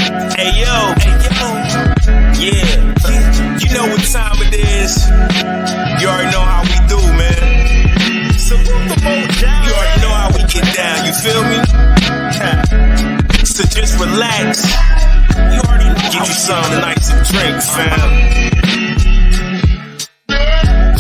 Hey yo, yeah, you know what time it is. You already know how we do, man. You already know how we get down, you feel me? So just relax. You already know. Get you something nice to drink, fam.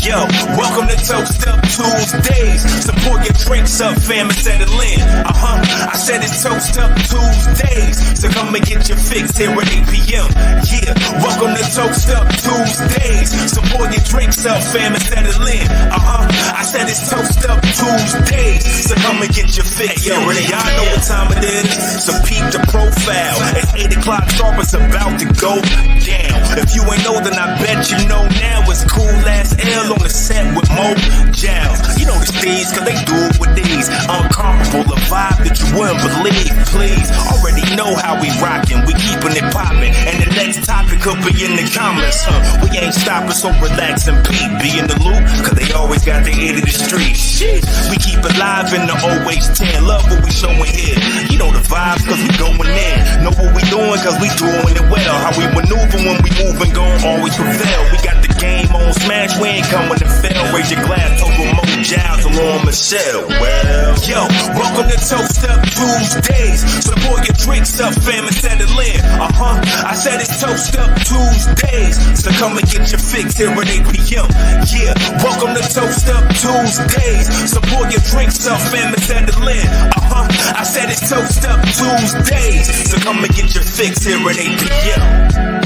Yo, welcome to Toast Up Tuesdays. Support your drinks up, fam, and settle in. I said it's Toast Up Tuesdays. So come and get your fix here at 8 p.m. Yeah, welcome to Toast Up Tuesdays. Support your drinks up, fam, and settle in. I said it's Toast Up Tuesdays. So come and get your fix here at 8 p.m. Y'all know what time it is. So peep the profile. It's 8 o'clock sharp, it's about to go down. If you ain't know, then I bet you know now. It's Cool Ass L on the set with Mo Jowls. You know the steeds, cause they do it with these. Uncomfortable, a vibe that you wouldn't believe. Please, already know how we rockin'. We keepin' it poppin'. And the next topic could be in the comments, We ain't stoppin', so relax and be in the loop, cause they always got their ear to the street. Shit, we keep it live in the always 10. Love what we showin' here. You know the vibes, cause we goin' in. Know what we doing, cause we doing it well. How we maneuver when we movin', gon' always prevail. We got the game on smash, we ain't coming to fail. Raise your glass over Mo Jowls along Michelle. Well, yo, welcome to Toast Up Tuesdays. Support your drinks up, fam, and settle in. I said it's Toast Up Tuesdays. So come and get your fix here at 8 p.m. Yeah, welcome to Toast Up Tuesdays. Support your drinks up, fam, and settle in. I said it's Toast Up Tuesdays. So come and get your fix here at 8 p.m.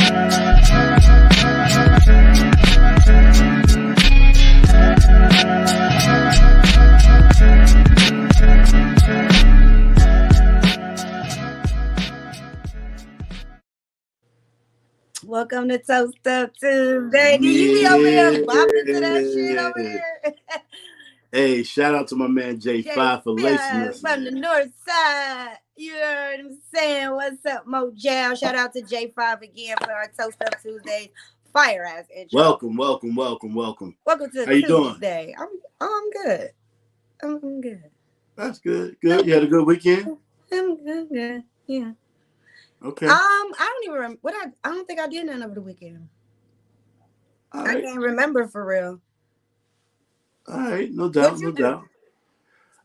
Welcome to Toast Up Tuesday. Do you be over here bopping to that shit over here? Hey, shout out to my man J5 for lacing us. From the north side. You heard him saying, what's up, Mo Jowls? Shout out to J5 again for our Toast Up Tuesdays fire ass intro. Welcome. Welcome to How you Tuesday. I'm good. I'm good. That's good. Good. You had a good weekend? I'm good. Yeah. Okay. I don't even remember I don't think I did nothing over the weekend. I can't remember for real. All right, no doubt.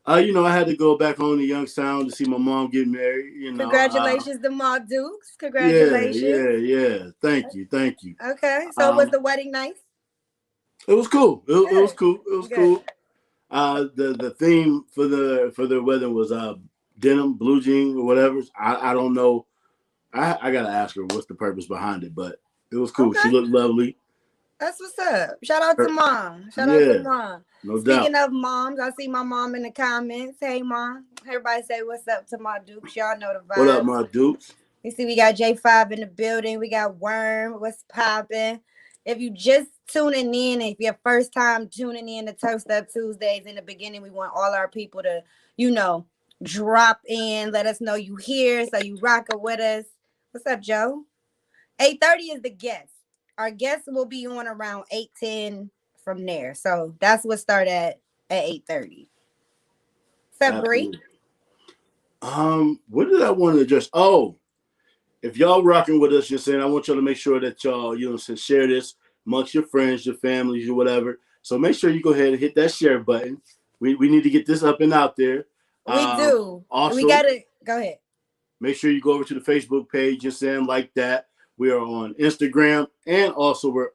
I had to go back home to Youngstown to see my mom get married. Congratulations to Ma Dukes. Congratulations. Yeah. Thank you. Okay, so was the wedding nice? It was cool. It was cool. The theme for the wedding was denim, blue jean, or whatever. I don't know. I gotta ask her what's the purpose behind it, but it was cool. Okay. She looked lovely. That's what's up. Shout out to Mom. Shout out to Mom. No doubt. Speaking of moms, I see my mom in the comments. Hey, Mom. Everybody say what's up to my Dukes. Y'all know the vibes. What up, my Dukes? You see, we got J5 in the building. We got Worm. What's popping? If you just tuning in, if your first time tuning in to Toast Up Tuesdays, in the beginning, we want all our people to, drop in. Let us know you here, so you rocking with us. What's up, Joe? 8:30 is the guest. Our guests will be on around 8:10 from there. So that's what started at 8:30. What's up, Bree? What did I want to address? Oh, if y'all rocking with us, I want y'all to make sure that y'all, share this amongst your friends, your families, or whatever. So make sure you go ahead and hit that share button. We need to get this up and out there. We do. Also, we gotta go ahead. Make sure you go over to the Facebook page and like that. We are on Instagram, and also we're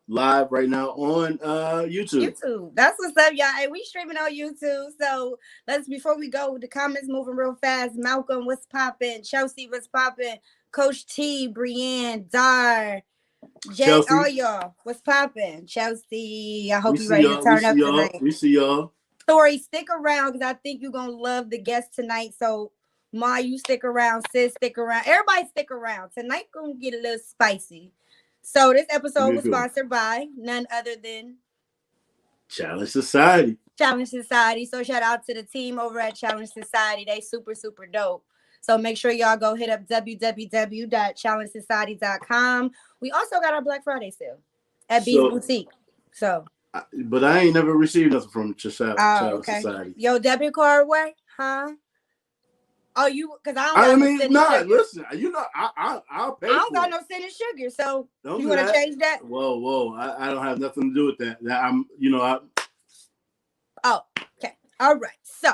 live right now on YouTube. That's what's up, y'all. Hey, we streaming on YouTube. So before we go, the comments moving real fast. Malcolm, what's popping? Chelsea, what's popping? Coach T, Brienne, Dar, Jay, all y'all, what's popping? Chelsea, I hope you're ready to turn up tonight. We see y'all. Story, stick around because I think you're gonna love the guest tonight. So Ma, you stick around. Sis, stick around. Everybody stick around. Tonight gonna get a little spicy. So this episode was sponsored by none other than Challenge Society. So shout out to the team over at Challenge Society. They super, super dope. So make sure y'all go hit up www.challengesociety.com. We also got our Black Friday sale at Beast Boutique. But I ain't never received nothing from Challenge Society. Yo, debit card work? Huh? Oh, you because I don't I got no mean, city nah. sugar. Listen, you know, I'll pay I don't for got it. no city sugar. So Don't you do want to that. change that? Whoa. I don't have nothing to do with that. That I'm, you know, Oh, okay. All right. So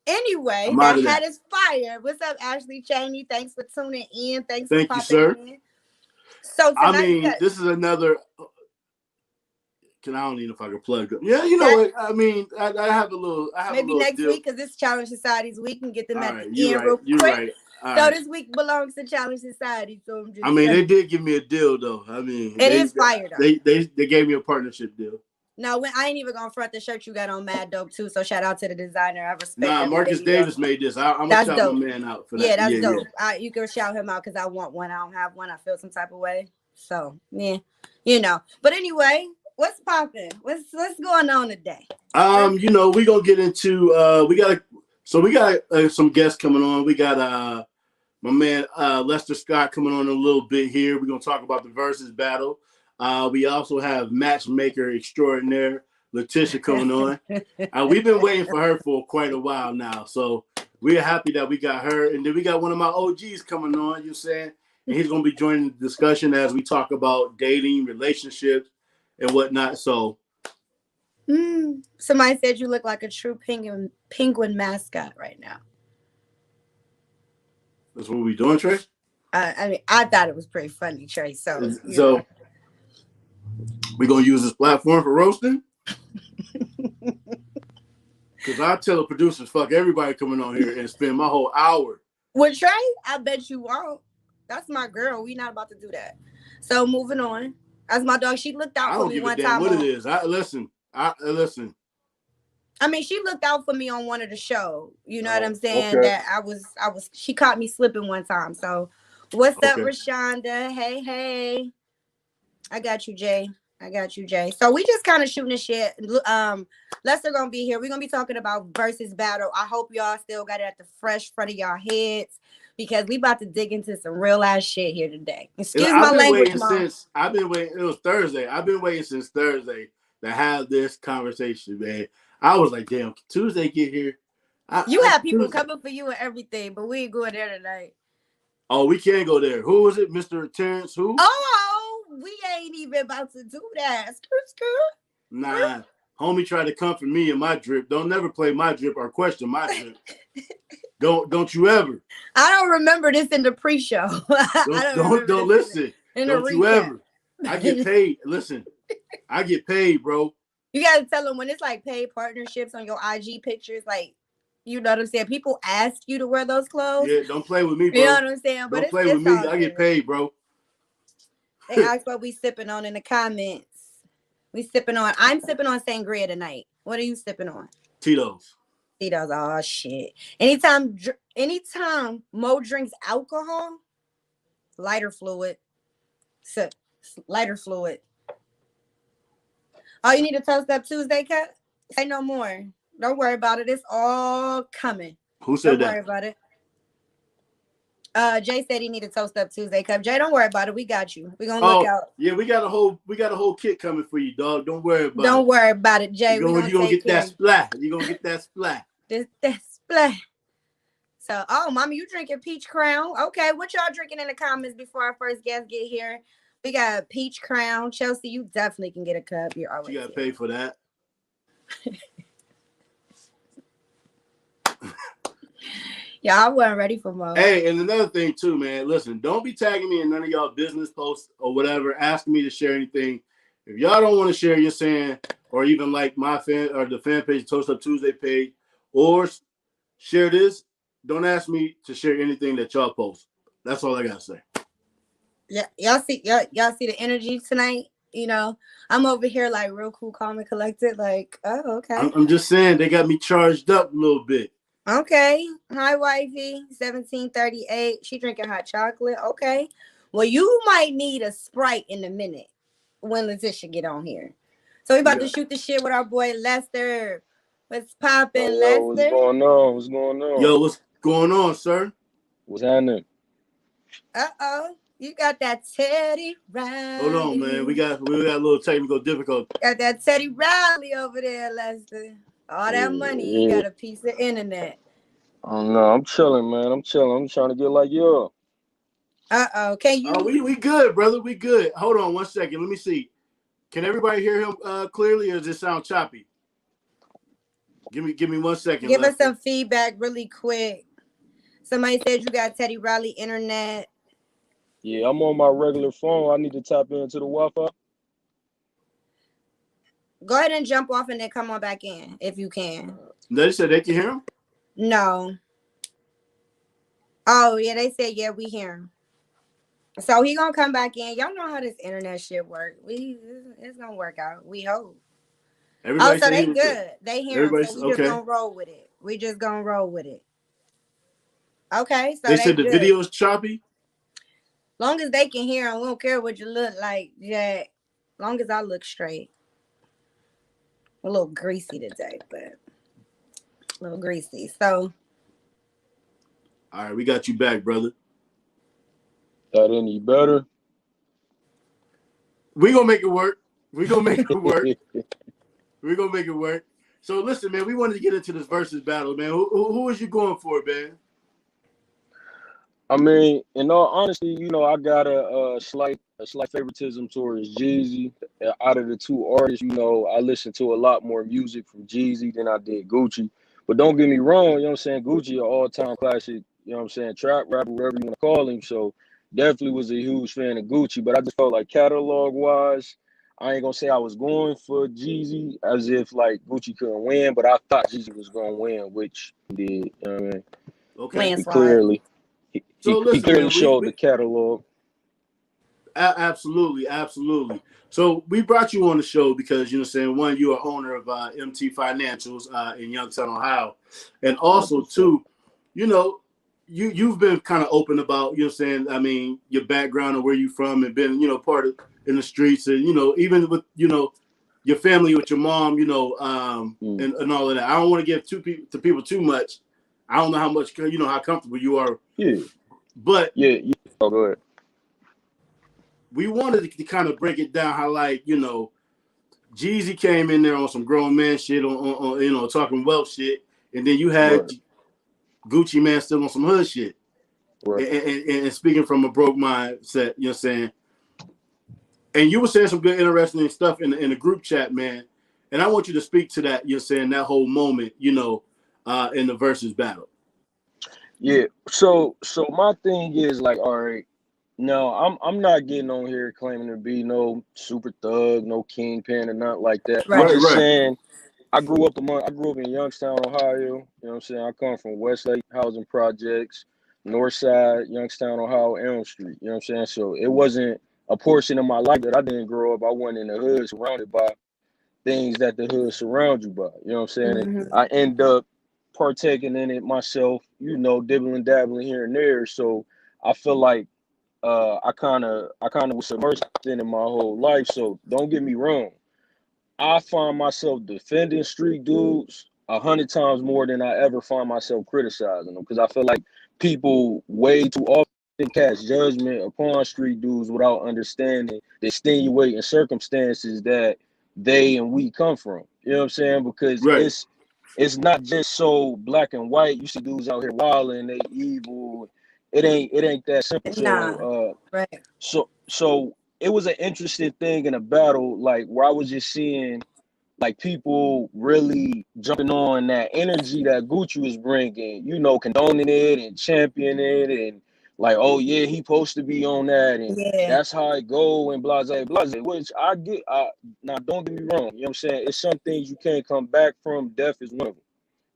anyway, I'm out that of hat that. is fire. What's up, Ashley Cheney? Thanks for tuning in. Thanks for Thank you, popping sir. in. So I tonight's mean, this is another. I don't even know if I can plug them. Yeah, you know what? I mean, I have a little. I have maybe a little next deal. week because this Challenge Society's week and get them All at right, the you're end right. real You're quick. right. All So right. this week belongs to Challenge Society. So I'm just. I mean, they did give me a deal though. I mean, It is fire though. They gave me a partnership deal. No, I ain't even gonna front the shirt you got on mad dope too. So shout out to the designer. I respect. Nah, Marcus Davis made this. I'm gonna That's shout dope. my man out for that. Yeah, that's dope. You can shout him out because I want one. I don't have one. I feel some type of way. So yeah, you know. But anyway, what's popping? What's going on today? You know, we gonna get into we got some guests coming on. We got my man Lester Scott coming on in a little bit here. We're gonna talk about the versus battle. We also have matchmaker extraordinaire Letitia coming on. We've been waiting for her for quite a while now, so we're happy that we got her. And then we got one of my OGs coming on. You're saying, and he's gonna be joining the discussion as we talk about dating, relationships, and whatnot. So. Somebody said you look like a true penguin mascot right now. That's what we doing, Trey? I mean, I thought it was pretty funny, Trey. So we're going to use this platform for roasting? Because I tell the producers, fuck everybody coming on here and spend my whole hour. With Trey, I bet you won't. That's my girl. We not about to do that. So moving on. That's my dog. She looked out for me one time. I don't give a damn what it is. Listen. I mean, she looked out for me on one of the shows. You know what I'm saying? Okay. That I was. She caught me slipping one time. So, what's up, Rashonda? Hey. I got you, Jay. So we just kind of shooting the shit. Lester gonna be here. We're gonna be talking about versus battle. I hope y'all still got it at the fresh front of y'all heads because we about to dig into some real ass shit here today. Excuse my language, Mom. I've been waiting. It was Thursday. I've been waiting since Thursday to have this conversation, man. I was like, damn, Tuesday get here. You have people coming for you and everything, but we ain't going there tonight. Oh, we can't go there. Who was it? Mr. Terrence who? Oh, we ain't even about to do that. Nah. Homie tried to comfort me in my drip. Don't never play my drip or question my drip. Don't you ever. I don't remember this in the pre-show. Don't listen. Don't you ever. I get paid. Listen, I get paid, bro. You gotta tell them when it's like paid partnerships on your IG pictures, like, you know what I'm saying? People ask you to wear those clothes. Yeah, don't play with me, bro. You know what I'm saying? Don't play with me. I get paid, bro. They ask what we sipping on in the comments. I'm sipping on sangria tonight. What are you sipping on? Tito's. Oh shit. Anytime Mo drinks alcohol, lighter fluid. Lighter fluid. Oh, you need a Toast Up Tuesday cut? Say no more. Don't worry about it. It's all coming. Who said that? Don't worry about it. Jay said he needed Toast Up Tuesday cup. Jay, don't worry about it. We got you. We're gonna look out. Yeah, we got a whole kit coming for you, dog. Don't worry about it. Don't worry about it, Jay. You're gonna get that splat. You're gonna get that splat. That splat. So, mommy, you drinking Peach Crown? Okay, what y'all drinking in the comments before our first guest get here? We got Peach Crown. Chelsea, you definitely can get a cup. You're always. You gotta pay for that. Yeah, I wasn't ready for more. Hey, and another thing too, man. Listen, don't be tagging me in none of y'all business posts or whatever, asking me to share anything. If y'all don't want to share, you're saying, or even like my fan or the fan page, Toast Up Tuesday page, or share this. Don't ask me to share anything that y'all post. That's all I gotta say. Yeah, y'all see the energy tonight. You know, I'm over here like real cool, calm, and collected. Like, oh, okay. I'm just saying they got me charged up a little bit. Okay. Hi, wifey. 1738. She drinking hot chocolate. Okay. Well, you might need a Sprite in a minute when Letitia get on here. So we about to shoot the shit with our boy Lester. What's popping, Lester? What's going on? What's going on? Yo, what's going on, sir? What's happening? Uh-oh. You got that Teddy Riley. Hold on, man. We got a little technical difficulty. Got that Teddy Riley over there, Lester. All that money, you got a piece of internet. Oh no, I'm chilling, man. I'm chilling. I'm trying to get like y'all. Can you? Oh, we good, brother. We good. Hold on 1 second. Let me see. Can everybody hear him clearly, or does it sound choppy? Give me 1 second. Give us Lefty. some feedback really quick. Somebody said you got Teddy Riley internet. Yeah, I'm on my regular phone. I need to tap into the Wi-Fi. Go ahead and jump off and then come on back in if you can. They said they can hear him? No. Oh, yeah, they said, yeah, we hear him. So he gonna come back in. Y'all know how this internet shit work. It's gonna work out. We hope. Everybody so they good. good. They hear him. So we okay. just gonna roll with it. We just gonna roll with it. Okay, so they said the good. video's choppy. Long as they can hear him, we don't care what you look like, Jack. Long as I look straight. A little greasy today, but a little greasy. So, all right, we got you back, brother. That any better? We gonna make it work. We gonna make it work. We gonna make it work. So listen, man, we wanted to get into this versus battle, man. Who is you going for, man? I mean, in all honesty, you know, I got a slight favoritism towards Jeezy. Out of the two artists, you know, I listen to a lot more music from Jeezy than I did Gucci. But don't get me wrong, you know what I'm saying? Gucci, an all-time classic, you know what I'm saying, trap rapper, whatever you want to call him. So definitely was a huge fan of Gucci. But I just felt like catalog-wise, I ain't gonna say I was going for Jeezy as if like Gucci couldn't win, but I thought Jeezy was gonna win, which he did. You know what I mean? Okay. He clearly. So he listen, clearly man, showed the catalog. Absolutely. So we brought you on the show because, you know what I'm saying, one, you are owner of MT Financials in Youngstown, Ohio. And also, two, you know, you've been kind of open about, you know what I'm saying, I mean, your background and where you from and been, you know, part of in the streets and, you know, even with, you know, your family with your mom, you know, and all of that. I don't want to give people too much. I don't know how much, you know, how comfortable you are. Yeah. But Oh, go ahead. We wanted to kind of break it down how, like, you know, Jeezy came in there on some grown man shit, on you know, talking wealth shit, and then you had Gucci Man still on some hood shit, and speaking from a broke mindset, you know what I'm saying? And you were saying some good, interesting stuff in the group chat, man. And I want you to speak to that, you're saying, that whole moment, you know, in the versus battle. Yeah. So my thing is like, all right, no, I'm not getting on here claiming to be no super thug, no kingpin or nothing like that. Right. I'm just saying I grew up in Youngstown, Ohio. You know what I'm saying? I come from Westlake Housing Projects, Northside, Youngstown, Ohio, Elm Street. You know what I'm saying? So it wasn't a portion of my life that I didn't grow up. I wasn't in the hood surrounded by things that the hood surround you by. You know what I'm saying? Mm-hmm. I end up partaking in it myself, you know, dibbling dabbling here and there. So I feel like I kind of was submersed in it my whole life. So don't get me wrong. I find myself defending street dudes 100 times more than I ever find myself criticizing them, because I feel like people way too often cast judgment upon street dudes without understanding the extenuating circumstances that they and we come from. You know what I'm saying? Because it's not just so black and white. You see dudes out here wilding, they evil. It ain't that simple. So so it was an interesting thing in a battle, like where I was just seeing like people really jumping on that energy that Gucci was bringing, you know, condoning it and championing it, and like, oh yeah, he supposed to be on that, and that's how it go, and blase, which I get. Now don't get me wrong, you know what I'm saying? It's some things you can't come back from. Death is one of them.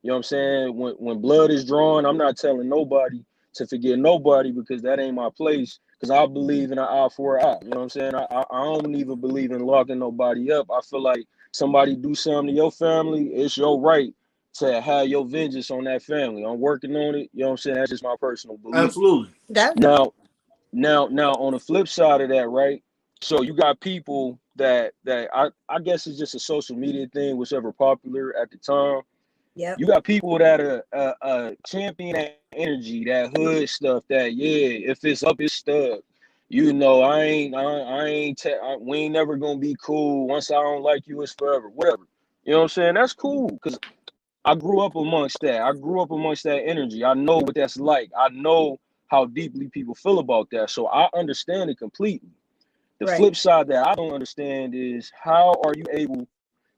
You know what I'm saying? When blood is drawn, I'm not telling nobody to forget nobody, because that ain't my place. Because I believe in an eye for an eye. You know what I'm saying? I don't even believe in locking nobody up. I feel like somebody do something to your family, it's your right to have your vengeance on that family. I'm working on it. You know what I'm saying? That's just my personal belief. Absolutely. Now on the flip side of that, right? So you got people that I guess it's just a social media thing, whichever popular at the time. Yeah. You got people that are champion that energy, that hood stuff, that if it's up, it's stuck. You know, we ain't never gonna be cool. Once I don't like you, it's forever. Whatever. You know what I'm saying? That's cool, because I grew up amongst that. I grew up amongst that energy. I know what that's like. I know how deeply people feel about that. So I understand it completely. The Right. flip side that I don't understand is how are you able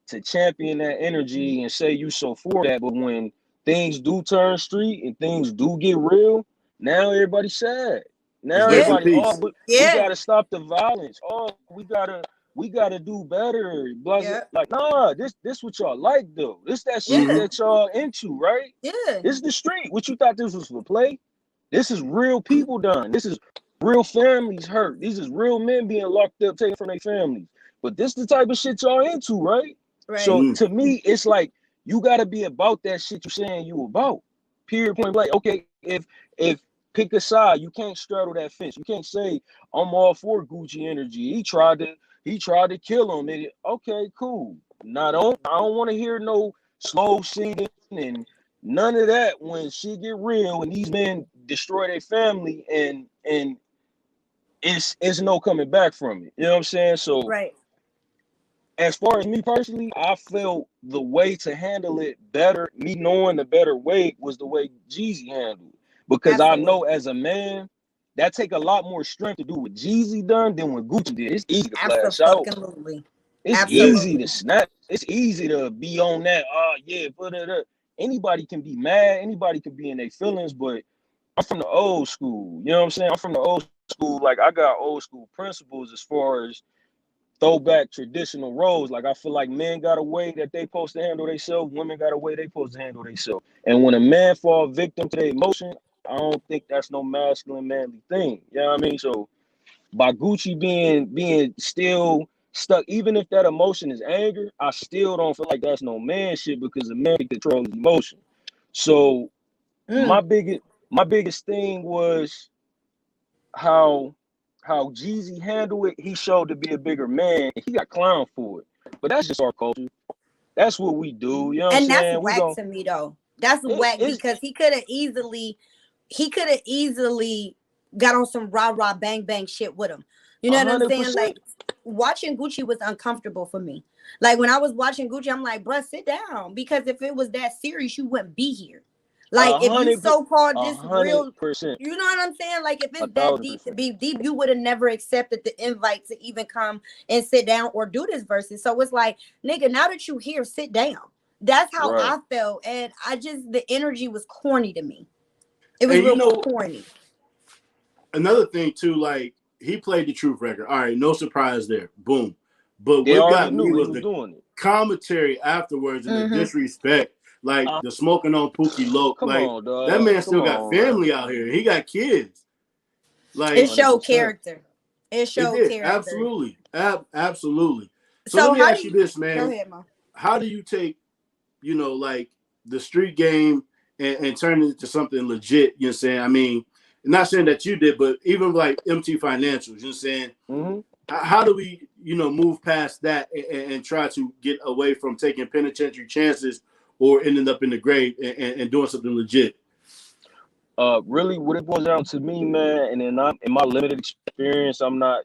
to champion that energy and say you so for that, but when things do turn street and things do get real, now everybody's sad. It's Now rest in Yeah. everybody, peace. we Yeah. gotta stop the violence. Oh, we gotta do better. Blah, blah. Yeah. Like, nah, this what y'all like though. This that shit Yeah. that y'all into, right? Yeah. This is the street. What you thought this was for play? This is real people dying. This is real families hurt. These is real men being locked up, taken from their families. But this the type of shit y'all into, right? Right. So Mm. to me, it's like you gotta be about that shit you saying you about. Period. Point blank. Okay, if pick a side, you can't straddle that fence. You can't say I'm all for Gucci energy. He tried to kill him. And okay, cool. Now I don't want to hear no slow singing and none of that when shit get real and these men destroy their family and it's no coming back from it. You know what I'm saying? So Right. as far as me personally, I felt the way to handle it better, me knowing the better way was the way Jeezy handled it. Because I know Absolutely. as a man, that take a lot more strength to do what Jeezy done than what Gucci did. It's easy to flash out. Absolutely. It's Yeah. easy Absolutely. to snap. It's easy to be on that. Oh yeah, put it up. Anybody can be mad. Anybody can be in their feelings, but I'm from the old school. You know what I'm saying? I'm from the old school. Like I got old school principles as far as throwback traditional roles. Like I feel like men got a way that they supposed to handle themselves, women got a way they supposed to handle themselves. And when a man fall victim to their emotion, I don't think that's no masculine manly thing. You know what I mean? So by Gucci being still stuck, even if that emotion is anger, I still don't feel like that's no man shit because a man can control his emotion. So my Mm. biggest thing was how Jeezy handled it. He showed to be a bigger man. He got clowned for it, but that's just our culture. That's what we do. You know what I'm And that's saying? We whack go. to me though. That's whack It's because he could have easily got on some rah rah bang bang shit with him. You know what I'm saying? 100%. Like watching Gucci was uncomfortable for me. Like when I was watching Gucci, I'm like, bruh, sit down. Because if it was that serious, you wouldn't be here. Like if you 100%. so called this real, 100%. you know what I'm saying? Like if it's that deep to 1,000%. be deep, you would have never accepted the invite to even come and sit down or do this versus. So it's like, nigga, now that you here, sit down. That's how Right. I felt. And the energy was corny to me. It was And you real know, corny. another thing too, like he played the Truth record. All right, no surprise there. Boom. But They what already got me knew he was was the doing it. commentary afterwards and the Mhm. disrespect, like Uh, the smoking on Pookie Loc. Come Like on, that dog. man Come still got on, man. family out here. He got kids. Like It showed 100%. character. It it showed did. character. Absolutely. Absolutely. So let So me how do ask you you this, go man. ahead, Mo? How do you take, like the street game and turn it into something legit? You know what I'm saying? I mean, not saying that you did, but even like MT Financials, you know what I'm saying? Mm-hmm. How do we, move past that and try to get away from taking penitentiary chances or ending up in the grave and doing something legit? Really what it boils down to me, man, and then in my limited experience, I'm not,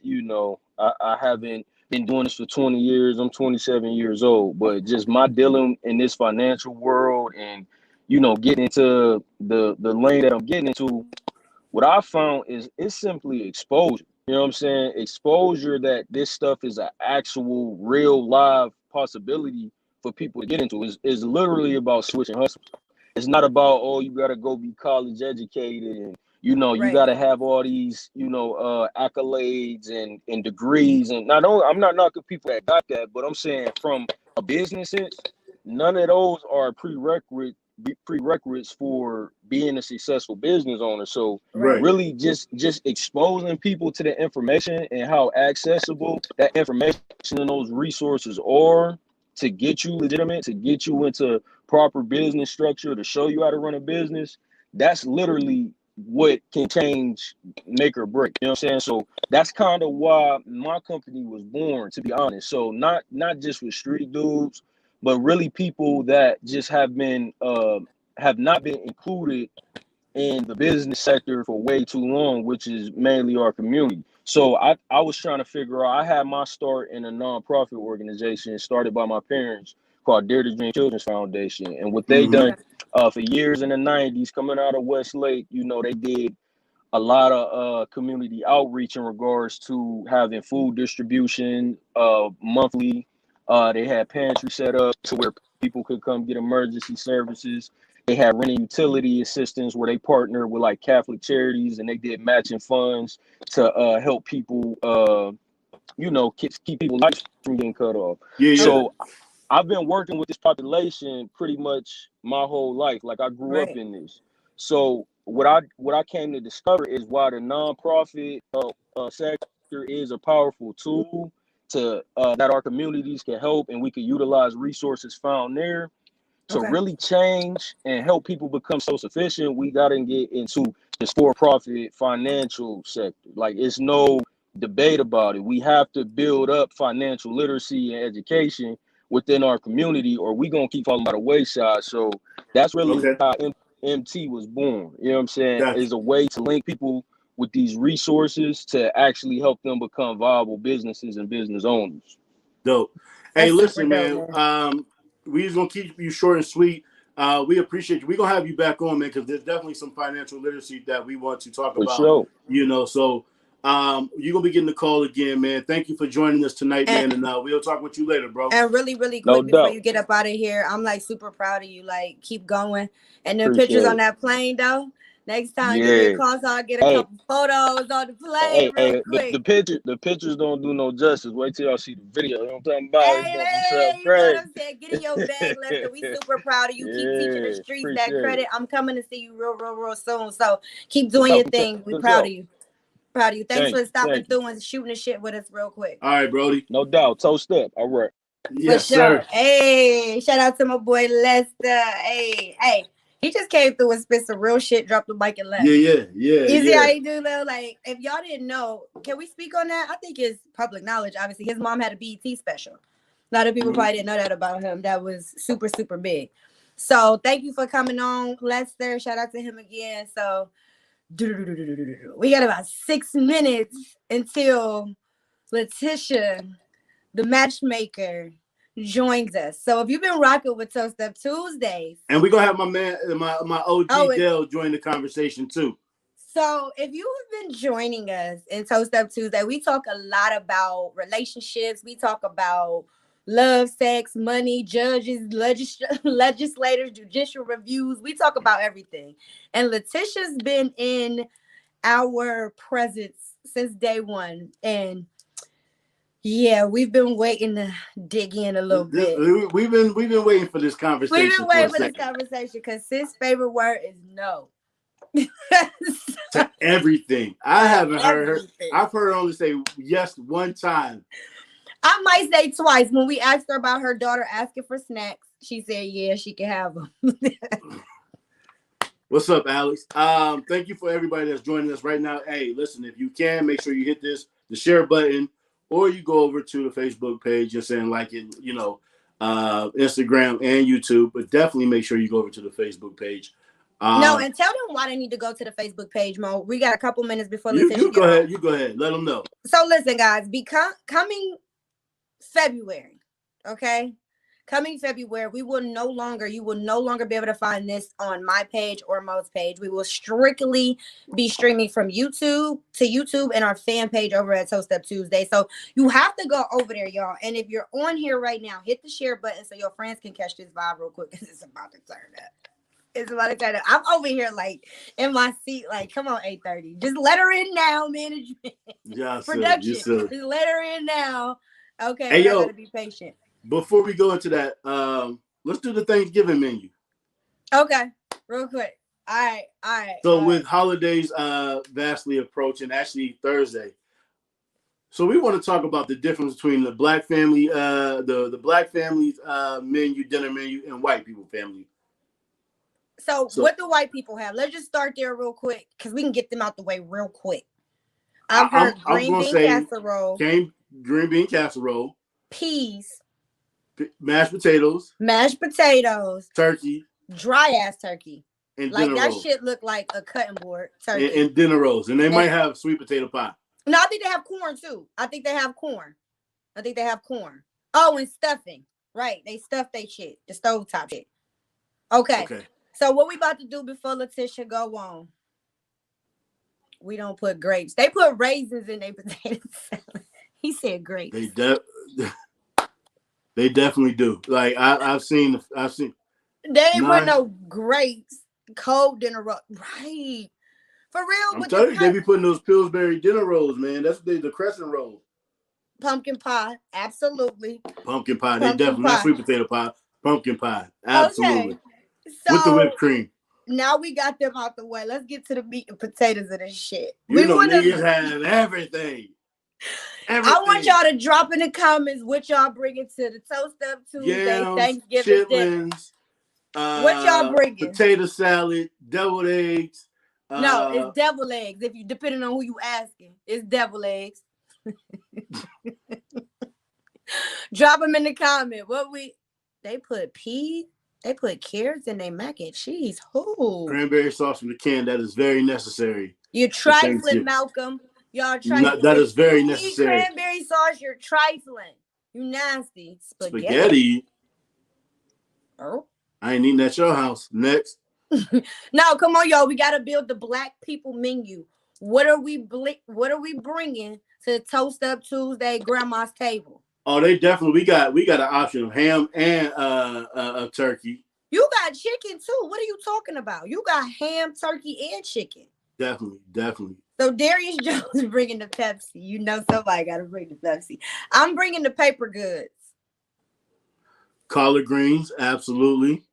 I haven't been doing this for 20 years. I'm 27 years old, but just my dealing in this financial world and, getting into the lane that I'm getting into, what I found is it's simply exposure. You know what I'm saying? Exposure that this stuff is an actual real live possibility for people to get into is literally about switching hustles. It's not about, oh, you gotta go be college educated and you Right. gotta have all these, accolades and degrees. And not only I'm not knocking people that got that, but I'm saying from a business sense, none of those are prerequisites for being a successful business owner. So Right. really just exposing people to the information and how accessible that information and those resources are to get you legitimate, to get you into proper business structure, to show you how to run a business. That's literally what can change, make or break. You know what I'm saying? So that's kind of why my company was born, to be honest. So not just with street dudes, but really people that just have not been included in the business sector for way too long, which is mainly our community. So I was trying to figure out, I had my start in a nonprofit organization started by my parents called Dare to Dream Children's Foundation. And what they done for years in the 90s, coming out of Westlake, you know, they did a lot of community outreach in regards to having food distribution monthly. They had pantry set up to where people could come get emergency services. They had renting utility assistance where they partnered with like Catholic charities, and they did matching funds to help people, you know, keep people's lives from getting cut off. So I've been working with this population pretty much my whole life. Like I grew up in this. So what I came to discover is why the nonprofit sector is a powerful tool to that our communities can help, and we can utilize resources found there to really change and help people become self-sufficient. We got to get into this for-profit financial sector. Like, it's no debate about it. We have to build up financial literacy and education within our community, or we gonna keep falling by the wayside. So that's really how MT was born. You know what I'm saying? Is a way to link people with these resources to actually help them become viable businesses and business owners. Dope. Hey, listen, man. We just gonna keep you short and sweet. We appreciate you. We're gonna have you back on, man, because there's definitely some financial literacy that we want to talk about. Sure. You know, so you're gonna be getting the call again, man. Thank you for joining us tonight, man. And we'll talk with you later, bro. And really, really quick before you get up out of here, I'm like super proud of you. Like, keep going. And the pictures on that plane, though. Next time you get calls, I'll get a couple photos on the plane real quick. The pictures don't do no justice. Wait till y'all see the video. You know what I'm talking about? You know what I'm saying? Get in your bag, Lester. We super proud of you. Keep teaching the streets that credit. I'm coming to see you real soon. So keep doing your thing. We proud of you. Proud of you. Thanks for stopping through and shooting the shit with us real quick. All right, Brody. No doubt. Toast up. All right. Yes, sir. Hey, shout out to my boy Lester. Hey. He just came through and spit some real shit, dropped the mic and left. Yeah. You see how he do though? Like, if y'all didn't know, can we speak on that? I think it's public knowledge. Obviously, his mom had a BET special. A lot of people probably didn't know that about him. That was super, super big. So thank you for coming on, Lester. Shout out to him again. So we got about 6 minutes until Letitia, the matchmaker, joins us. So if you've been rocking with Toast Up Tuesdays, and we're gonna have my man, my OG Dell join the conversation too. So if you have been joining us in Toast Up Tuesday, we talk a lot about relationships. We talk about love, sex, money, judges, legislators, judicial reviews. We talk about everything. And Letitia's been in our presence since day one. And yeah, we've been waiting to dig in a little bit. We've been waiting for this conversation. We've been waiting for this conversation because sis' favorite word is no. To everything. I haven't heard her. I've heard her only say yes one time. I might say twice. When we asked her about her daughter asking for snacks, she said, yeah, she can have them. What's up, Alex? Thank you for everybody that's joining us right now. Hey, listen, if you can, make sure you hit the share button, or you go over to the Facebook page and saying like it, you know, Instagram and YouTube, but definitely make sure you go over to the Facebook page. No, and tell them why they need to go to the Facebook page, Mo. We got a couple minutes before you go ahead. You go ahead. Let them know. So listen, guys, coming February, okay? Coming February, you will no longer be able to find this on my page or Mo's page. We will strictly be streaming from YouTube to YouTube and our fan page over at Toast Up Tuesday. So you have to go over there, y'all. And if you're on here right now, hit the share button so your friends can catch this vibe real quick because it's about to turn up. It's about to turn up. I'm over here like in my seat, like, come on, 8:30. Just let her in now, management. Yes, production. Sir. Yes, just let her in now. Okay, hey, yo, gotta be patient. Before we go into that, let's do the Thanksgiving menu. Okay, real quick. All right. So with holidays vastly approaching, actually Thursday. So we want to talk about the difference between the black family, the black family's menu, dinner menu, and white people family. So what do white people have? Let's just start there real quick because we can get them out the way real quick. I've heard green bean casserole. Green bean casserole. Peas. Mashed potatoes. Turkey. Dry ass turkey. And like that rolls. Shit look like a cutting board turkey. And dinner rolls. And they might have sweet potato pie. No, I think they have corn too. Oh, and stuffing. Right. They stuff they shit. The stovetop shit. Okay. Okay. So what we about to do before Letitia go on? We don't put grapes. They put raisins in their potato salad. He said grapes. They definitely do. Like I've seen. They ain't put Nine. no grapes. Cold dinner roll. Right. For real. I'm with telling you, the they be putting those Pillsbury dinner rolls, man. That's the crescent roll. pumpkin pie. Absolutely. Pumpkin pie. They Pumpkin definitely pie. not sweet potato pie. Pumpkin pie. Absolutely. Okay. So With the whipped cream. now we got them out the way. Let's get to the meat and potatoes of this shit. You know, niggas have everything. I want y'all to drop in the comments what y'all bringing to the Toast Up Tuesday, Yams, Thanksgiving dinner. chitlins, What y'all bringing? Potato salad, deviled eggs. No, it's devil eggs. If you depending on who you asking, it's devil eggs. Drop them in the comment. They put peas, they put carrots in their mac and cheese. Who? Cranberry sauce from the can. That is very necessary. You're trifling, Malcolm. Y'all trifling. No, that is very you necessary. Eat cranberry sauce, you're trifling. You nasty. Spaghetti. Oh. I ain't eating at your house. Next. No, come on, y'all. We gotta build the Black people menu. What are we bringing to Toast Up Tuesday grandma's table? Oh, they definitely we got an option of ham and a turkey. You got chicken too. What are you talking about? You got ham, turkey, and chicken. Definitely. So Darius Jones is bringing the Pepsi. You know somebody got to bring the Pepsi. I'm bringing the paper goods. Collard greens, absolutely.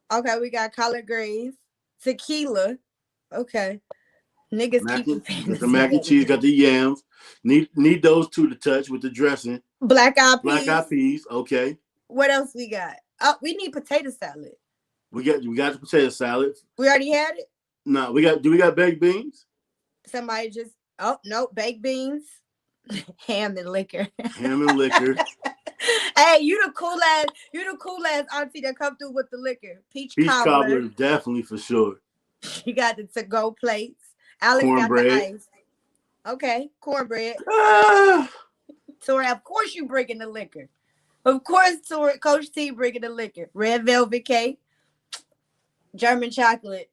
Okay, we got collard greens, tequila. Okay, niggas keep the mac and cheese. Got the yams. Need those two to touch with the dressing. Black eyed peas. Okay. What else we got? Oh, we need potato salad. We got the potato salad. We already had it. No, do we got baked beans? Somebody just no baked beans, ham and liquor. Ham and liquor. Hey, you the cool ass auntie that come through with the liquor. Peach cobbler, definitely for sure. You got the to-go plates. Alex cornbread. got the ice. Okay, cornbread. Tori, of course you bringing the liquor. Of course, Tori, Coach T bringing the liquor. Red velvet cake, German chocolate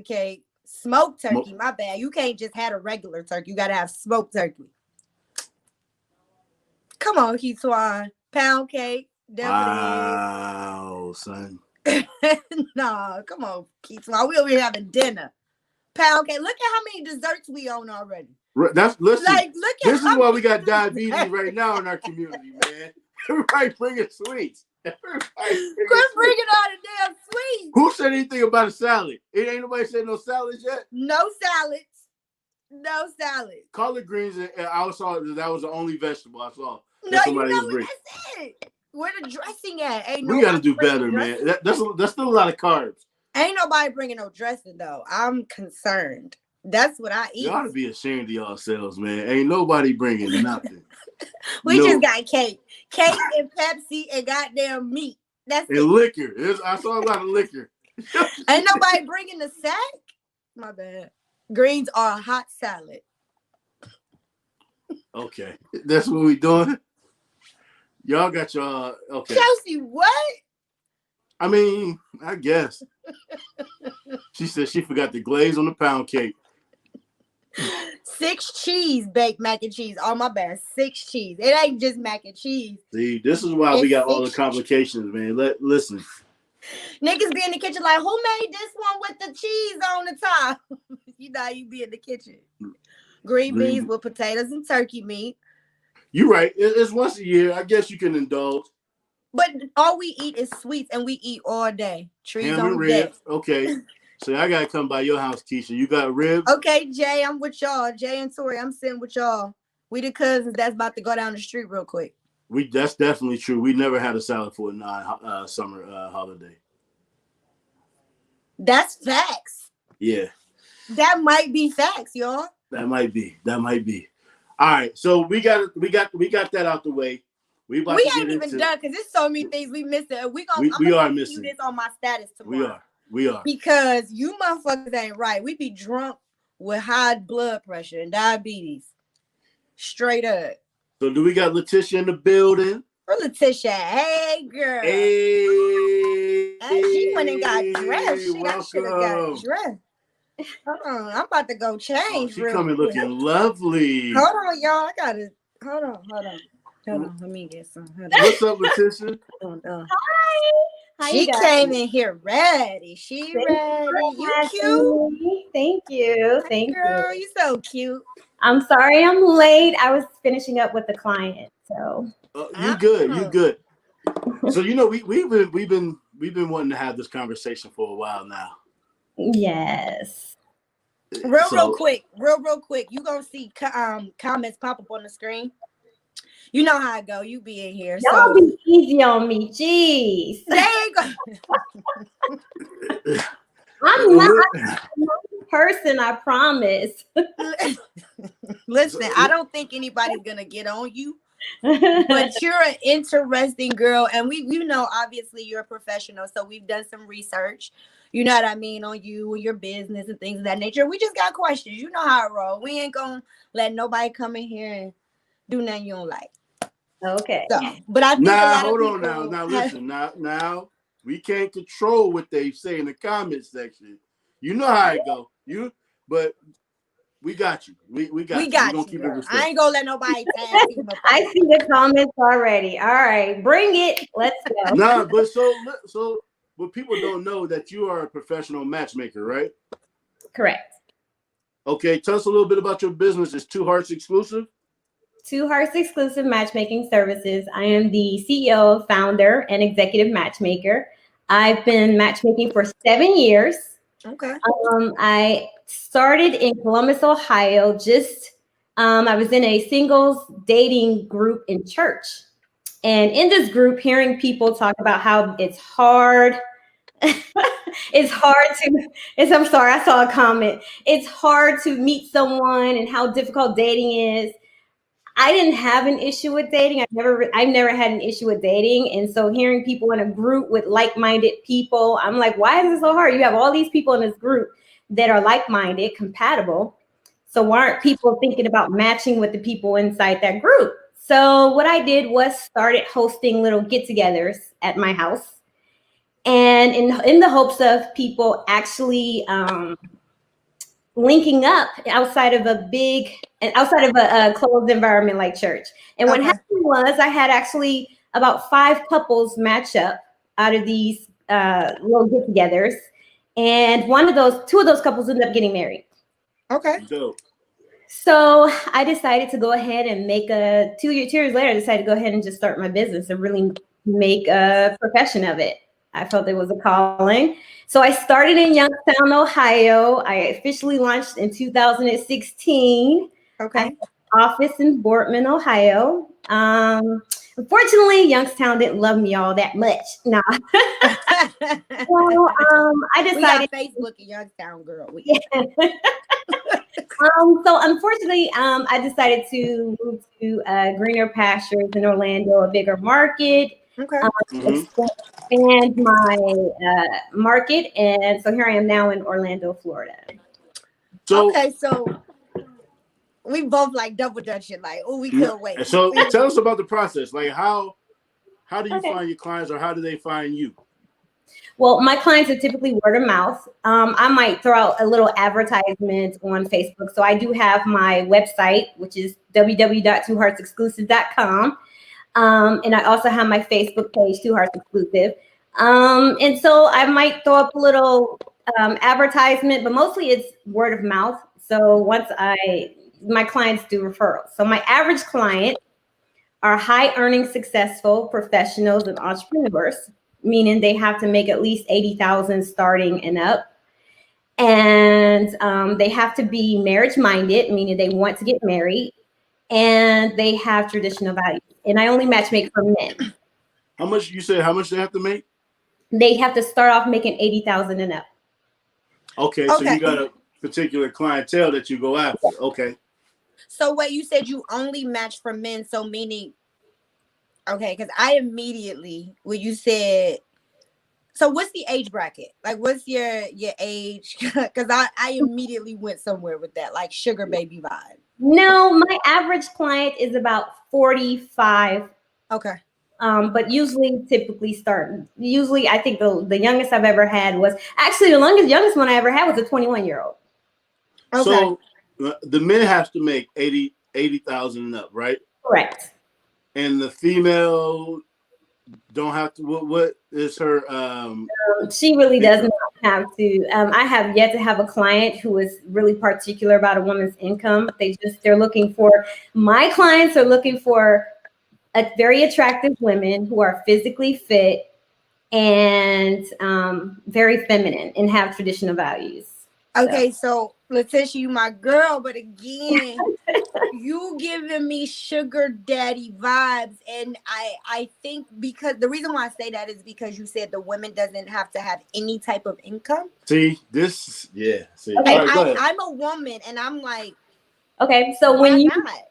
cake, smoked turkey. My bad. You can't just have a regular turkey. You gotta have smoked turkey. Come on, Keyswan. Pound cake. Wow, son. Nah, come on, Keyswan. We over here having dinner. Pound cake. Look at how many desserts we own already. Listen. Look at this is why we got diabetes right now in our community, man. Everybody bringing sweets. Quit bringing all the damn sweets. Who said anything about a salad? It ain't nobody said no salads yet. No salads. No salads. Collard greens, and I saw that was the only vegetable I saw. No, you know what that's it. Where the dressing at? We got to do better, man. That's still a lot of carbs. Ain't nobody bringing no dressing though. I'm concerned. That's what I eat. You ought to be ashamed of yourselves, man. Ain't nobody bringing nothing. We just got cake and Pepsi and goddamn meat. That's and it. Liquor. I saw a lot of liquor. Ain't nobody bringing the sack. My bad. Greens are a hot salad. Okay, that's what we doing. Y'all got your okay. Chelsea, what? I mean, I guess. She said she forgot the glaze on the pound cake. 6 cheese baked mac and cheese. Oh, my bad. 6 cheese. It ain't just mac and cheese. See, this is why we got all the complications, man. Listen. Niggas be in the kitchen like, who made this one with the cheese on the top? You know how you be in the kitchen. Green beans with potatoes and turkey meat. You're right. It's once a year. I guess you can indulge. But all we eat is sweets, and we eat all day. Trees ham on and ribs. Okay. So I gotta come by your house, Keisha. You got ribs? Okay, Jay, I'm with y'all. Jay and Tori, I'm sitting with y'all. We the cousins that's about to go down the street real quick. That's definitely true. We never had a salad for a non-summer holiday. That's facts. Yeah. That might be facts, y'all. That might be. All right. So we got that out the way. We ain't even done because there's so many things we missed. I'm gonna missing this on my status tomorrow. We are. Because you motherfuckers ain't right. We be drunk with high blood pressure and diabetes. Straight up. So do we got Letitia in the building? Letitia, hey girl. Hey, She went and got dressed. She should have got welcome. dressed. Hold on, I'm about to go change. Oh, she real coming quick. looking lovely. Hold on, y'all. I gotta. Hold on. Let me get some. Hold on. What's up, Letitia? Hold on. Hi. How She you guys? came in here ready. She Thank ready. for You having cute. me. Thank you. Thank Girl, you. you so cute. I'm sorry I'm late. I was finishing up with the client. So You good? You good? So we've been wanting to have this conversation for a while now. yes. Real quick. You gonna see comments pop up on the screen. You know how I go. You be in here. Y'all be easy on me. Jeez. There you go. I'm not a person, I promise. Listen, I don't think anybody's gonna get on you. But you're an interesting girl, and we know obviously you're a professional, so we've done some research, you know what I mean, on you and your business and things of that nature. We just got questions. You know how I roll. We ain't gonna let nobody come in here and do nothing you don't like. Okay. So, but I think hold on now. Now listen, now we can't control what they say in the comment section. You know how it go. But we got you. We got you. We're gonna keep it respectful. I ain't gonna let nobody tag team up. I see the comments already. All right, bring it. Let's go. Nah, but so but people don't know that you are a professional matchmaker, right? Correct. Okay, tell us a little bit about your business. It's Two Hearts Exclusive. Two Hearts Exclusive Matchmaking Services. I am the CEO, founder, and executive matchmaker. I've been matchmaking for 7 years. Okay. I started in Columbus, Ohio. I was in a singles dating group in church. And in this group, hearing people talk about how it's hard. I'm sorry, I saw a comment. It's hard to meet someone and how difficult dating is. I didn't have an issue with dating. I've never had an issue with dating. And so hearing people in a group with like-minded people, I'm like, why is it so hard? You have all these people in this group that are like-minded, compatible. So why aren't people thinking about matching with the people inside that group? So what I did was started hosting little get-togethers at my house. And in the hopes of people actually linking up outside of a closed environment like church. And what happened was I had actually about 5 couples match up out of these little get-togethers, and 2 of those couples ended up getting married. Okay. So I decided to go ahead and make 2 years later, I decided to go ahead and just start my business and really make a profession of it. I felt it was a calling. So I started in Youngstown, Ohio. I officially launched in 2016. Okay. I have an office in Boardman, Ohio. Unfortunately, Youngstown didn't love me all that much. No. Well, I decided. We got Facebook in Youngstown, girl. So unfortunately, I decided to move to greener pastures in Orlando, a bigger market. Okay. Expand my market, and so here I am now in Orlando, Florida. So we both like double dutch shit. Like, oh, we couldn't wait. So tell us about the process. Like, how do you find your clients, or how do they find you? Well, my clients are typically word of mouth. I might throw out a little advertisement on Facebook. So I do have my website, which is www.twoheartsexclusive.com. And I also have my Facebook page, Two Hearts Exclusive. And so I might throw up a little advertisement, but mostly it's word of mouth. So my clients do referrals. So my average client are high earning, successful professionals and entrepreneurs, meaning they have to make at least $80,000 starting and up. And they have to be marriage minded, meaning they want to get married, and they have traditional values. And I only matchmake for men. How much you said? How much they have to make? They have to start off making $80,000 and up. Okay, so you got a particular clientele that you go after. Okay. So what you said, you only match for men, so meaning, okay, because I immediately, when you said, so what's the age bracket? Like, what's your age? Because I immediately went somewhere with that, like sugar baby vibe. No, my average client is about 45. Okay. but usually I think the youngest I've ever had was actually the youngest one I ever had was a 21-year-old. Okay. So the men have to make 80,000 and up, right? Correct. And the female don't have to. What is her? She really does not have to. I have yet to have a client who is really particular about a woman's income. They're looking for. My clients are looking for very attractive women who are physically fit and very feminine and have traditional values. Okay, so Letitia, you my girl, but again, you giving me sugar daddy vibes, and I think because the reason why I say that is because you said the women doesn't have to have any type of income. See this, yeah. See, Okay, all right, go ahead. I'm a woman, and I'm like, okay, so why when you not?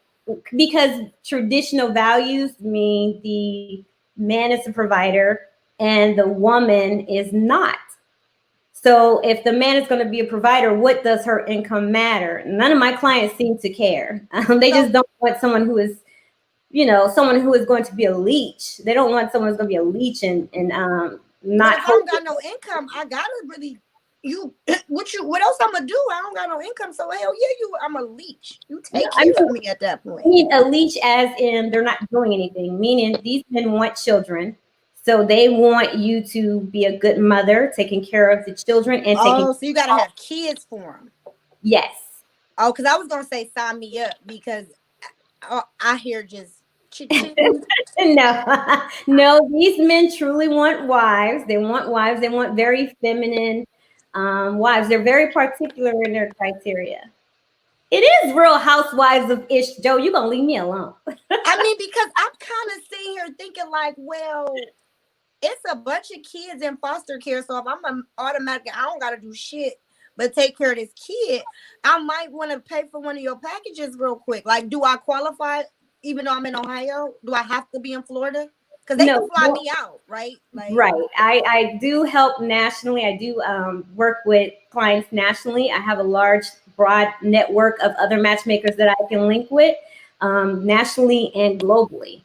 because traditional values mean the man is a provider and the woman is not. So if the man is going to be a provider, what does her income matter? None of my clients seem to care. They just don't want someone who is, someone who is going to be a leech. They don't want someone who's going to be a leech and not. If I don't got no income, I gotta really what else I'm gonna do? I don't got no income, so hell yeah, I'm a leech. You take care of me at that point. I mean, a leech as in they're not doing anything, meaning these men want children. So they want you to be a good mother, taking care of the children and so you gotta have kids for them. Yes. Oh, because I was gonna say sign me up because I hear just no, these men truly want wives. They want wives. They want very feminine wives. They're very particular in their criteria. It is Real Housewives of Ish. Joe, you're gonna leave me alone. I mean, because I'm kind of sitting here thinking like, well, it's a bunch of kids in foster care. So if I'm automatically, I don't got to do shit but take care of this kid, I might want to pay for one of your packages real quick. Like, do I qualify even though I'm in Ohio? Do I have to be in Florida? Because they can fly me out, right? Like, right. I do help nationally. I do work with clients nationally. I have a large, broad network of other matchmakers that I can link with nationally and globally.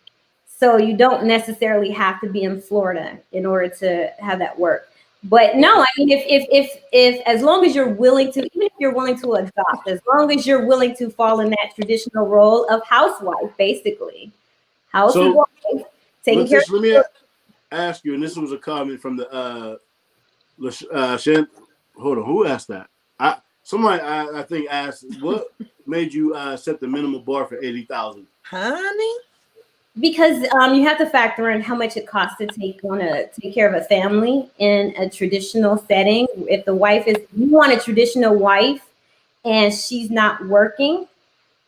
So you don't necessarily have to be in Florida in order to have that work. But no, I mean, if as long as you're willing to, even if you're willing to adopt, as long as you're willing to fall in that traditional role of housewife, basically, housewife, taking care. Let me ask you, and this was a comment from the hold on, who asked that? Somebody I think asked, what made you set the minimum bar for 80,000? Honey. Because you have to factor in how much it costs to take care of a family in a traditional setting. If the wife you want a traditional wife and she's not working,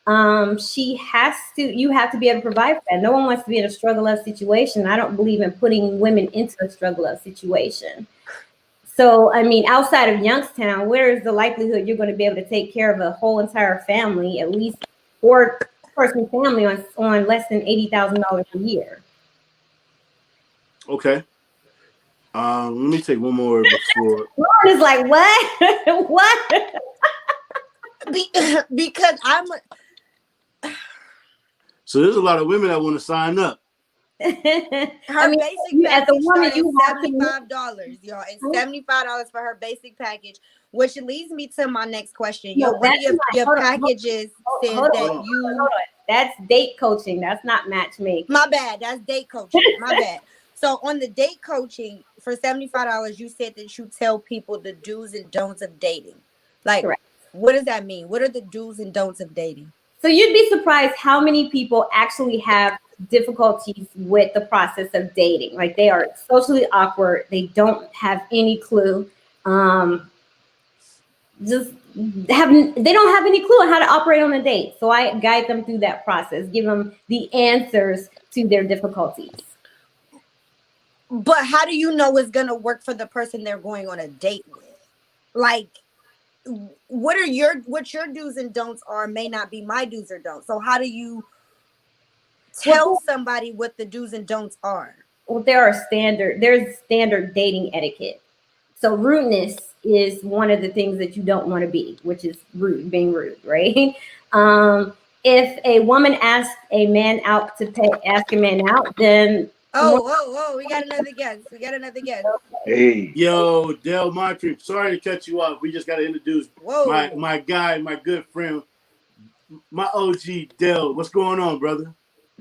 you have to be able to provide for that. No one wants to be in a struggle of situation. I don't believe in putting women into a struggle of situation. So, I mean, outside of Youngstown, where is the likelihood you're going to be able to take care of a whole entire family, at least 4-person family on less than $80,000 a year? Okay. Let me take one more before. Lauren is like, what? What? Because So there's a lot of women that want to sign up. Her basic package as a woman, you have $75, y'all. It's $75 for her basic package, which leads me to my next question. No, one of your packages says that you. That's date coaching. That's not matchmaking. My bad. That's date coaching. My bad. So on the date coaching for $75, you said that you tell people the do's and don'ts of dating. Like, correct. What does that mean? What are the do's and don'ts of dating? So you'd be surprised how many people actually have difficulties with the process of dating. Like, they are socially awkward. They don't have any clue. They don't have any clue on how to operate on a date. So I guide them through that process, give them the answers to their difficulties. But how do you know it's going to work for the person they're going on a date with? Like, what your do's and don'ts are may not be my do's or don'ts. So how do you tell somebody what the do's and don'ts are? Well, there's standard dating etiquette. So rudeness is one of the things that you don't want to be, which is being rude, right? If a woman asks a man out, then Oh, we got another guest. We got another guest. Hey, Yo, Del Moncrief. Sorry to cut you off. We just got to introduce Whoa. my guy, my good friend, my OG Del. What's going on, brother?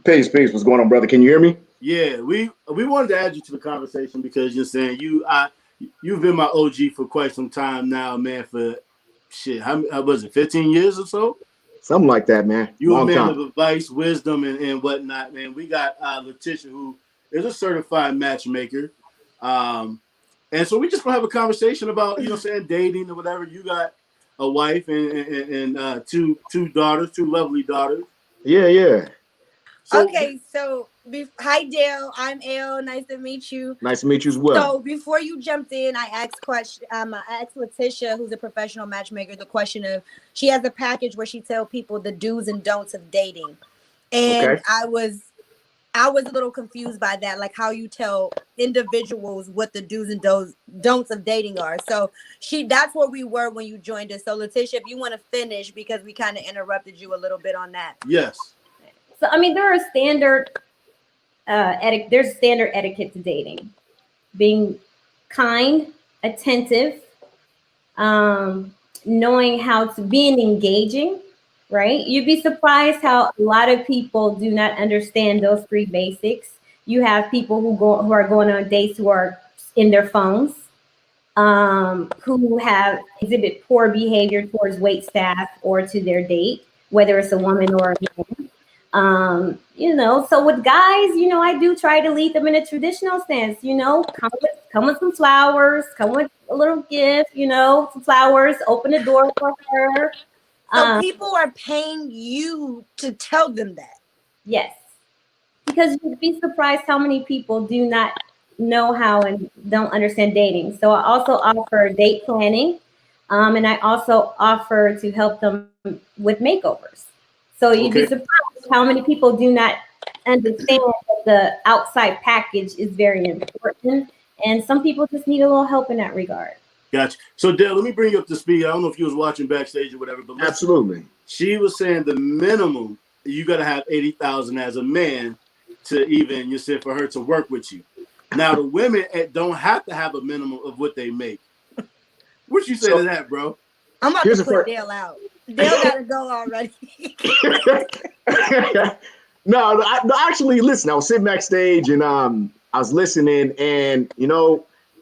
peace. What's going on, brother? Can you hear me? Yeah, we wanted to add you to the conversation because you're saying you've been my OG for quite some time now, man. For shit, how was it, 15 years or so? Something like that, man. You a Long man time. of advice, wisdom, and whatnot, man. We got Letitia, who is a certified matchmaker. And so we just gonna have a conversation about, dating or whatever. You got a wife and two daughters, two lovely daughters. Yeah. So, Okay, so hi Dale, I'm Elle. Nice to meet you. Nice to meet you as well. So before you jumped in, I asked Letitia, who's a professional matchmaker, the question of she has a package where she tells people the do's and don'ts of dating, and Okay. I was a little confused by that, like how you tell individuals what the do's and don'ts of dating are. So that's where we were when you joined us. So Letitia, if you want to finish, because we kind of interrupted you a little bit on that. yes. So I mean, there are standard there's standard etiquette to dating. Being kind, attentive, knowing how to being engaging, right? You'd be surprised how a lot of people do not understand those three basics. You have people who are going on dates who are in their phones, who have exhibit poor behavior towards wait staff or to their date, whether it's a woman or a man. So with guys, I do try to lead them in a traditional stance, come with some flowers, come with a little gift, some flowers, open the door for her. So people are paying you to tell them that. Yes, because you'd be surprised how many people do not know how and don't understand dating. So I also offer date planning, and I also offer to help them with makeovers. So you'd be surprised how many people do not understand that the outside package is very important, and some people just need a little help in that regard. Gotcha. So Dale, let me bring you up to speed. I don't know if you was watching backstage or whatever, but Absolutely. she was saying the minimum you got to have 80,000 as a man to even, for her to work with you. Now the women don't have to have a minimum of what they make. What you say to that, bro? I'm about Here's to the put first- Dale out. Dale gotta go already. No, actually, listen, I was sitting backstage and I was listening, and I'm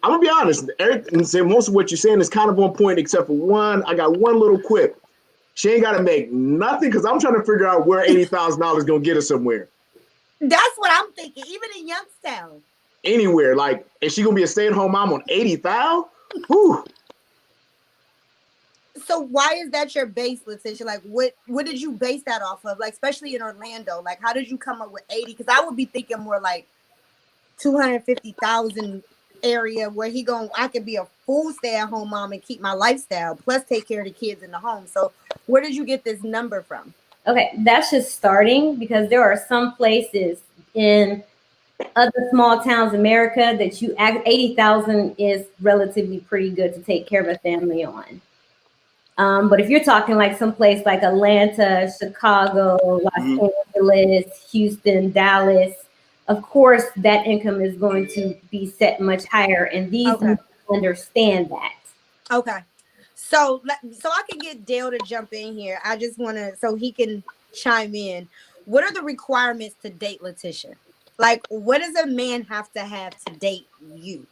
gonna be honest, Eric, and say most of what you're saying is kind of on point, except for one. I got one little quip. She ain't gotta make nothing because I'm trying to figure out where $80,000 gonna get her somewhere. That's what I'm thinking. Even in Youngstown. Anywhere, like, is she gonna be a stay-at-home mom on 80,000? Whew. So why is that your base, Letitia? Like, what did you base that off of? Like, especially in Orlando, like, how did you come up with 80? Because I would be thinking more like 250,000 area where I could be a full stay-at-home mom and keep my lifestyle, plus take care of the kids in the home. So where did you get this number from? Okay, that's just starting, because there are some places in other small towns in America that 80,000 is relatively pretty good to take care of a family on. But if you're talking like someplace like Atlanta, Chicago, Los Angeles, Houston, Dallas, of course, that income is going to be set much higher, and these men understand that. Okay. So I can get Dale to jump in here. I just want to, so he can chime in. What are the requirements to date Letitia? Like, what does a man have to date you?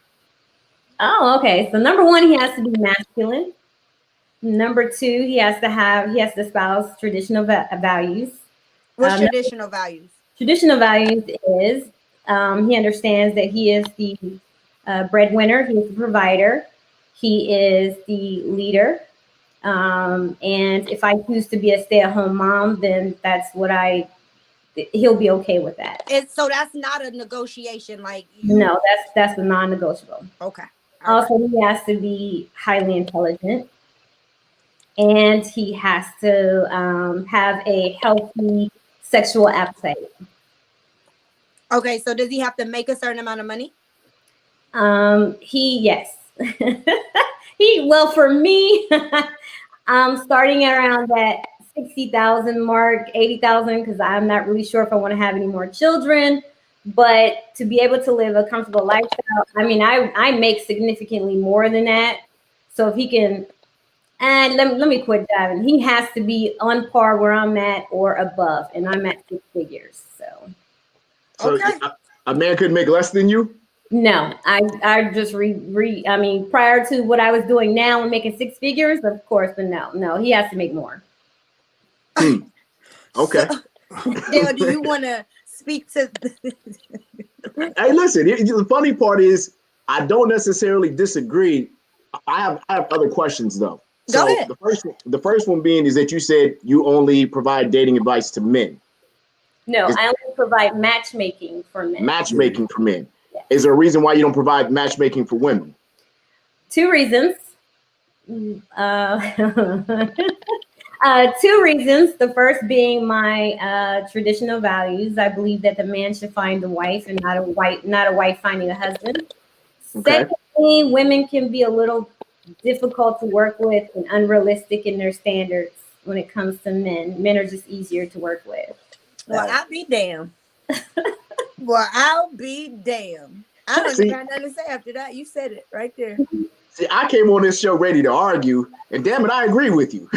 Oh, okay. So number one, he has to be masculine. Number two, he has to espouse traditional values. What's traditional values? Traditional values is he understands that he is the breadwinner, he is the provider, he is the leader. And if I choose to be a stay-at-home mom, then he'll be okay with that. So that's not a negotiation, like no, that's a non-negotiable. Okay. Also, he has to be highly intelligent, and he has to have a healthy sexual appetite. Okay, so does he have to make a certain amount of money? Yes. For me, I'm starting around that 60,000 mark, 80,000, because I'm not really sure if I want to have any more children. but to be able to live a comfortable lifestyle, I mean, I make significantly more than that. So if he can, and let me quit diving. He has to be on par where I'm at or above, and I'm at 6 figures. So Okay. a man could make less than you? no, I just I mean, prior to what I was doing now and making 6 figures, of course, but no, he has to make more. Okay. Dale, do you want to speak to? Hey, listen. The funny part is, I don't necessarily disagree. I have other questions though. Go ahead. The first one being is that you said you only provide dating advice to men. No, I only provide matchmaking for men. Matchmaking for men. Yes. Is there a reason why you don't provide matchmaking for women? 2 reasons. 2 reasons. The first being my traditional values. I believe that the man should find a wife and not a wife finding a husband. Okay. Secondly, women can be a little difficult to work with and unrealistic in their standards when it comes to men. Men are just easier to work with. Well, I'll be damned. Well, I'll be damned. I don't even have nothing to say after that. You said it right there. See, I came on this show ready to argue, and damn it, I agree with you.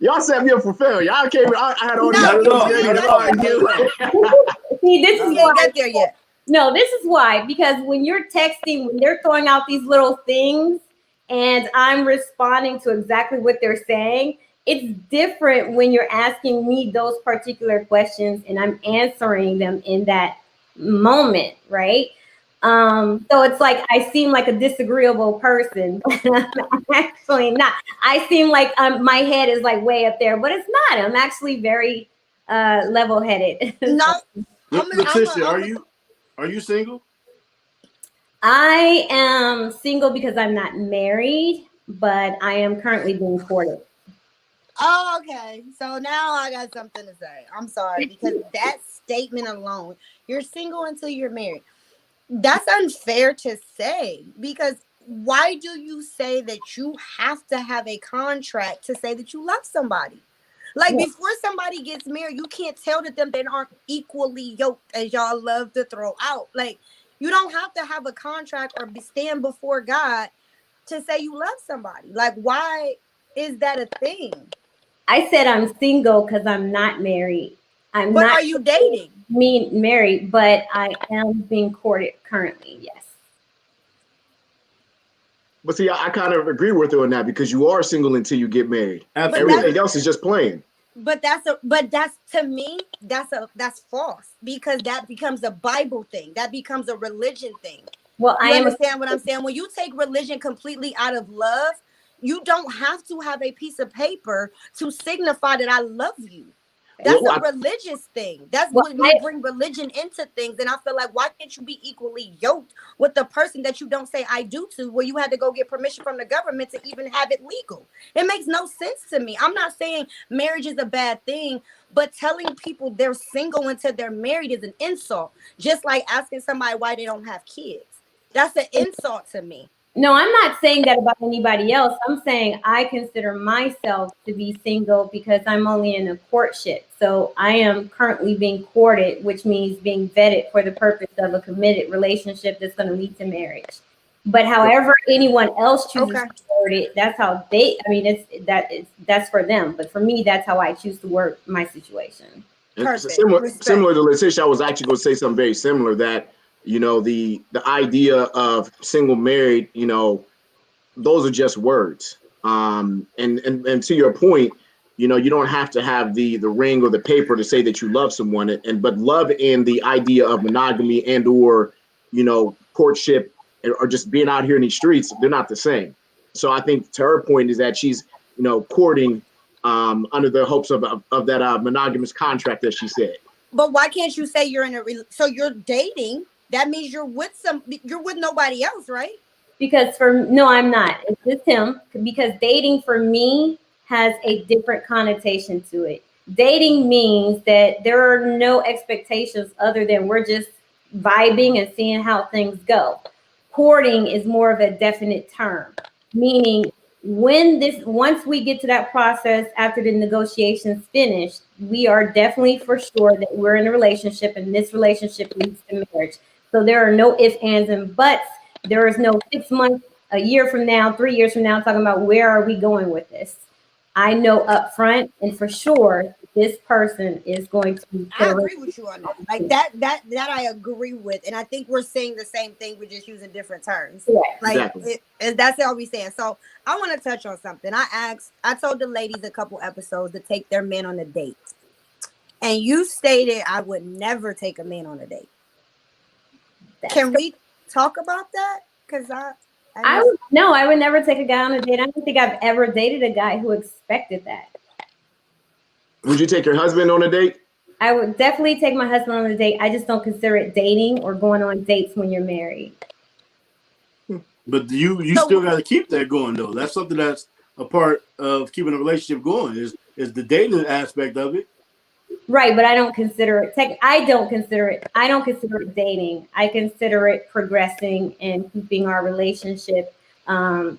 Y'all set me up for failure. I had all No, these you ready to argue. See, this is You why. ain't got there yet. No, this is why, because when you're texting, when they're throwing out these little things and I'm responding to exactly what they're saying, it's different when you're asking me those particular questions and I'm answering them in that moment, right? So it's like I seem like a disagreeable person, but I'm actually not. I seem like my head is like way up there, but it's not. I'm actually very level-headed. No, Letitia, are you single? I am single because I'm not married, but I am currently being courted. Oh, okay. So now I got something to say. I'm sorry, because that statement alone, you're single until you're married. That's unfair to say, because why do you say that you have to have a contract to say that you love somebody? Like, before somebody gets married, you can't tell that they aren't equally yoked, as y'all love to throw out. Like, you don't have to have a contract or stand before God to say you love somebody. Like, why is that a thing? I said I'm single because I'm not married. But are you dating? Married, but I am being courted currently, yes. But see, I kind of agree with her on that, because you are single until you get married. Absolutely. Everything else is just playing. But that's to me, that's false, because that becomes a Bible thing. That becomes a religion thing. Well, You understand what I'm saying? When you take religion completely out of love, you don't have to have a piece of paper to signify that I love you. That's a religious thing. That's when we bring religion into things. And I feel like, why can't you be equally yoked with the person that you don't say I do to, where you had to go get permission from the government to even have it legal? It makes no sense to me. I'm not saying marriage is a bad thing, but telling people they're single until they're married is an insult. Just like asking somebody why they don't have kids. That's an insult to me. No, I'm not saying that about anybody else. I'm saying I consider myself to be single because I'm only in a courtship. So I am currently being courted, which means being vetted for the purpose of a committed relationship that's going to lead to marriage. But however anyone else chooses to word it, that's how that's for them. But for me, that's how I choose to word my situation. Similar to Letitia, I was actually going to say something very similar, that the idea of single married, those are just words. And to your point, you don't have to have the ring or the paper to say that you love someone. But love and the idea of monogamy and or, courtship or just being out here in these streets, they're not the same. So I think to her point is that she's, courting under the hopes of that monogamous contract that she said. But why can't you say you're in so you're dating? That means you're with nobody else, right? Because I'm not. It's just him. Because dating for me has a different connotation to it. Dating means that there are no expectations other than we're just vibing and seeing how things go. Courting is more of a definite term, meaning once we get to that process after the negotiations finished, we are definitely for sure that we're in a relationship and this relationship leads to marriage. So there are no ifs, ands, and buts. There is no 6 months, a year from now, 3 years from now, talking about where are we going with this. I know up front and for sure this person is going to. I agree with you on that. Like that I agree with, and I think we're saying the same thing. We're just using different terms. Yeah, like that's all we're saying. So I want to touch on something. I told the ladies a couple episodes to take their men on a date, and you stated I would never take a man on a date. Can we talk about that? Because I would never take a guy on a date. I don't think I've ever dated a guy who expected that. Would you take your husband on a date? I would definitely take my husband on a date. I just don't consider it dating or going on dates when you're married. But you still got to keep that going though. That's something that's a part of keeping a relationship going is the dating aspect of it. Right, but I don't consider it. I don't consider it dating. I consider it progressing and keeping our relationship,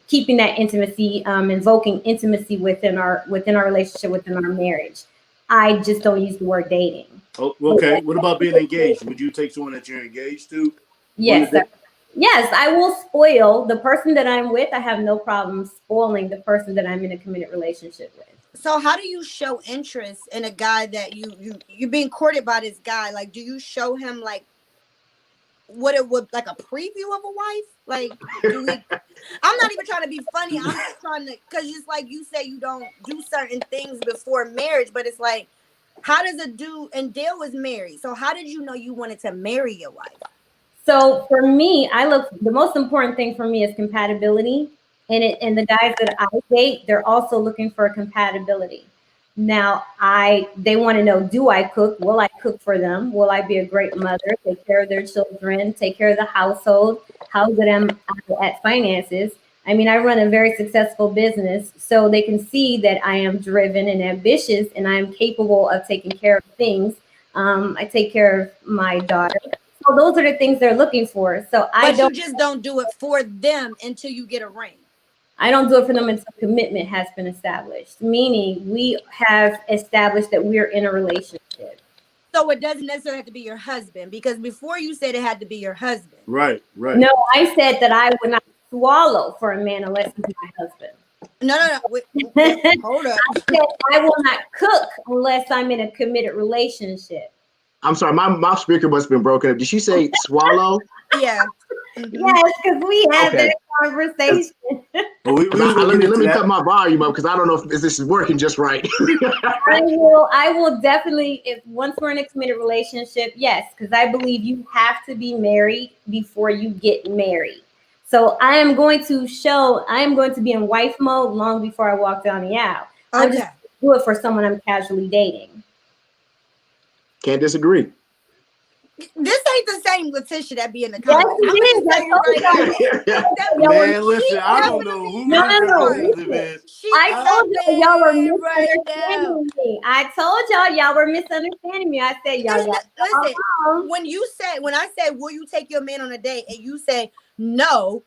keeping that intimacy, invoking intimacy within our relationship, within our marriage. I just don't use the word dating. Oh, okay. What about being engaged? Would you take someone that you're engaged to? Yes, yes, I will spoil the person that I'm with. I have no problem spoiling the person that I'm in a committed relationship with. So how do you show interest in a guy that you're being courted by this guy? Like, do you show him like what it would like a preview of a wife? Like, I'm not even trying to be funny. I'm just trying to, because it's like you say you don't do certain things before marriage, but it's like, how does a dude, and Dale was married, so how did you know you wanted to marry your wife? So for me, the most important thing for me is compatibility. And the guys that I date, they're also looking for compatibility. Now, they want to know, do I cook? Will I cook for them? Will I be a great mother, take care of their children, take care of the household? How good am I at finances? I mean, I run a very successful business, so they can see that I am driven and ambitious and I'm capable of taking care of things. I take care of my daughter. So those are the things they're looking for. But you just don't do it for them until you get a ring. I don't do it for them until commitment has been established, meaning we have established that we're in a relationship. So it doesn't necessarily have to be your husband, because before you said it had to be your husband. Right. No, I said that I would not swallow for a man unless he's my husband. No. Wait, hold up. I said I will not cook unless I'm in a committed relationship. I'm sorry, my speaker must have been broken up. Did she say swallow? Yeah. Mm-hmm. Yes, because we had that conversation. Let me cut my volume up because I don't know if this is working just right. I will definitely, once we're in a committed relationship, yes, because I believe you have to be married before you get married. So I am going to be in wife mode long before I walk down the aisle. Okay. I'm just do it for someone I'm casually dating. Can't disagree. This ain't the same Letitia that be in the comments. Man, listen, I don't know who I told y'all were misunderstanding me. I told y'all were misunderstanding me. I said listen, when I said, will you take your man on a date? And you say, no,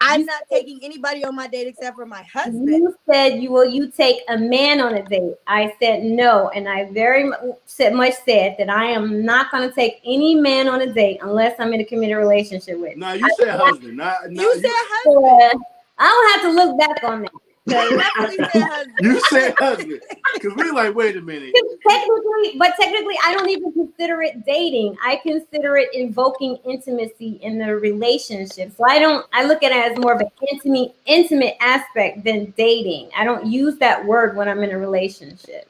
I'm not taking anybody on my date except for my husband. You said, will you take a man on a date? I said no, and I very much said that I am not going to take any man on a date unless I'm in a committed relationship with. No, you said husband. You said husband. I don't have to look back on that. You said husband, because we like, wait a minute. Technically, I don't even consider it dating. I consider it invoking intimacy in the relationship. So I look at it as more of an intimate aspect than dating. I don't use that word when I'm in a relationship.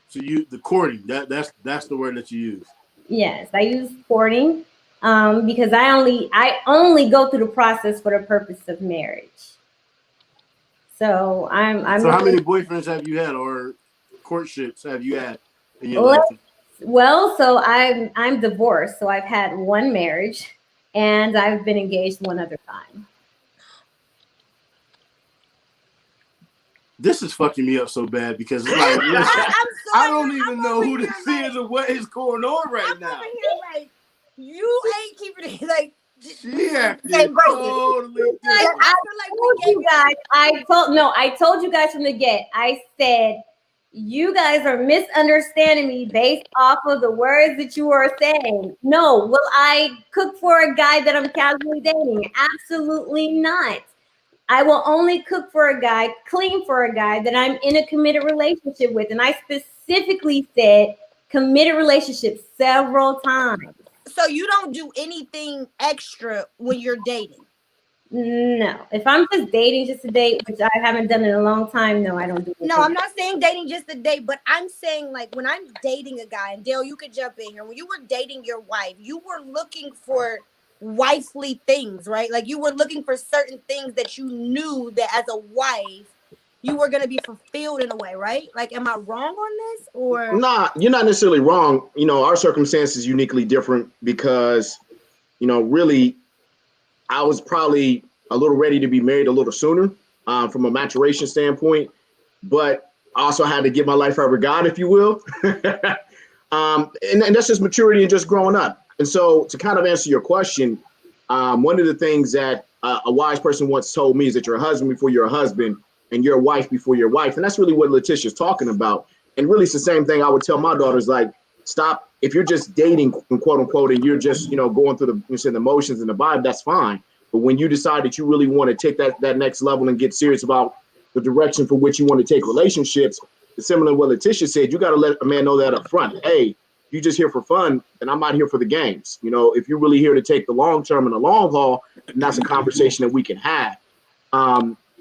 So the courting, that's the word that you use. Yes, I use courting because I only go through the process for the purpose of marriage. So So how many boyfriends have you had or courtships have you had in your life? Well, so I'm divorced. So I've had one marriage and I've been engaged one other time. This is fucking me up so bad because it's like, listen, I don't even know who this is or what is going on right now. Like, you ain't keeping it like She acted Same person. totally I different. feel like we gave you I told you guys from the get. I said you guys are misunderstanding me based off of the words that you are saying. No, will I cook for a guy that I'm casually dating? Absolutely not. I will only cook for a guy, clean for a guy that I'm in a committed relationship with. And I specifically said committed relationship several times. So you don't do anything extra when you're dating? No, if I'm just dating just to date, which I haven't done in a long time, no, I don't do it. No, I'm not saying dating just a date, but I'm saying like when I'm dating a guy, and Dale, you could jump in here. When you were dating your wife, you were looking for wifely things, right? Like you were looking for certain things that you knew that as a wife you were going to be fulfilled in a way, right? Like, am I wrong on this or? Nah, you're not necessarily wrong. You know, our circumstance is uniquely different because, you know, really, I was probably a little ready to be married a little sooner from a maturation standpoint, but I also had to give my life over God, if you will. And that's just maturity and just growing up. And so to kind of answer your question, one of the things that a wise person once told me is that you're a husband before you're a husband and you're a wife before you're a wife. And that's really what Letitia's talking about. And really it's the same thing I would tell my daughters, like, stop. If you're just dating, quote unquote, and you're just, you know, going through the motions and the vibe, that's fine. But when you decide that you really want to take that next level and get serious about the direction for which you want to take relationships, similar to what Letitia said, you got to let a man know that up front. Hey, you just here for fun, and I'm not here for the games. You know, if you're really here to take the long term and the long haul, then that's a conversation that we can have.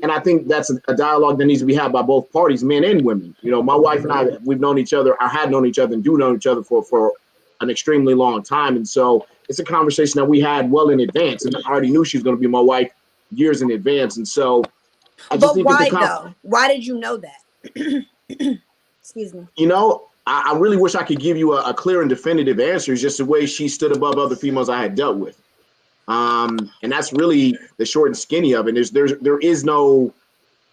And I think that's a dialogue that needs to be had by both parties, men and women. You know, my wife and I, we've known each other, or had known each other and do know each other for an extremely long time. And so it's a conversation that we had well in advance. And I already knew she was going to be my wife years in advance. And so I just but why though? Why did you know that? Excuse me. You know, I really wish I could give you a clear and definitive answer. It's just the way she stood above other females I had dealt with. And that's really the short and skinny of it. There is no,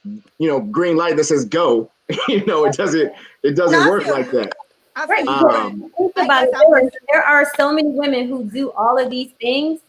you know, green light that says go. You know, it doesn't work like that. Right. Think about it. There are so many women who do all of these things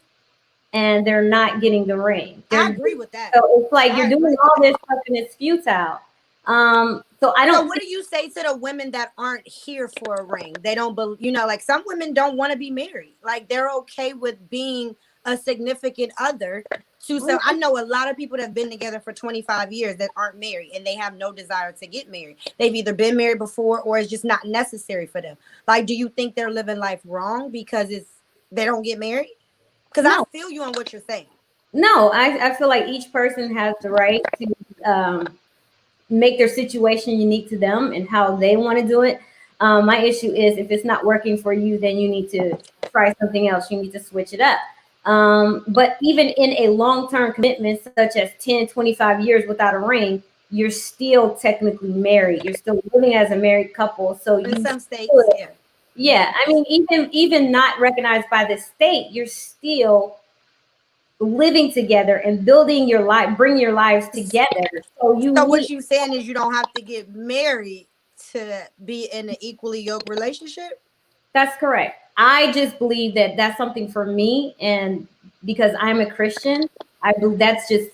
and they're not getting the ring. I agree with that. So it's like you're doing all this stuff and it's futile. So I don't. So what do you say to the women that aren't here for a ring? They don't believe, you know, like some women don't want to be married. Like they're okay with being a significant other. So I know a lot of people that have been together for 25 years that aren't married and they have no desire to get married. They've either been married before or it's just not necessary for them. Like, do you think they're living life wrong because they don't get married? Because I feel you on what you're saying. No, I feel like each person has the right to make their situation unique to them and how they want to do it. My issue is if it's not working for you, then you need to try something else. You need to switch it up. But even in a long-term commitment, such as 10, 25 years without a ring, you're still technically married. You're still living as a married couple. So in some states, yeah. I mean, even not recognized by the state, you're still living together and building your life, bring your lives together. So what you saying is you don't have to get married to be in an equally yoked relationship? That's correct. I just believe that that's something for me, and because I'm a Christian, I believe that's just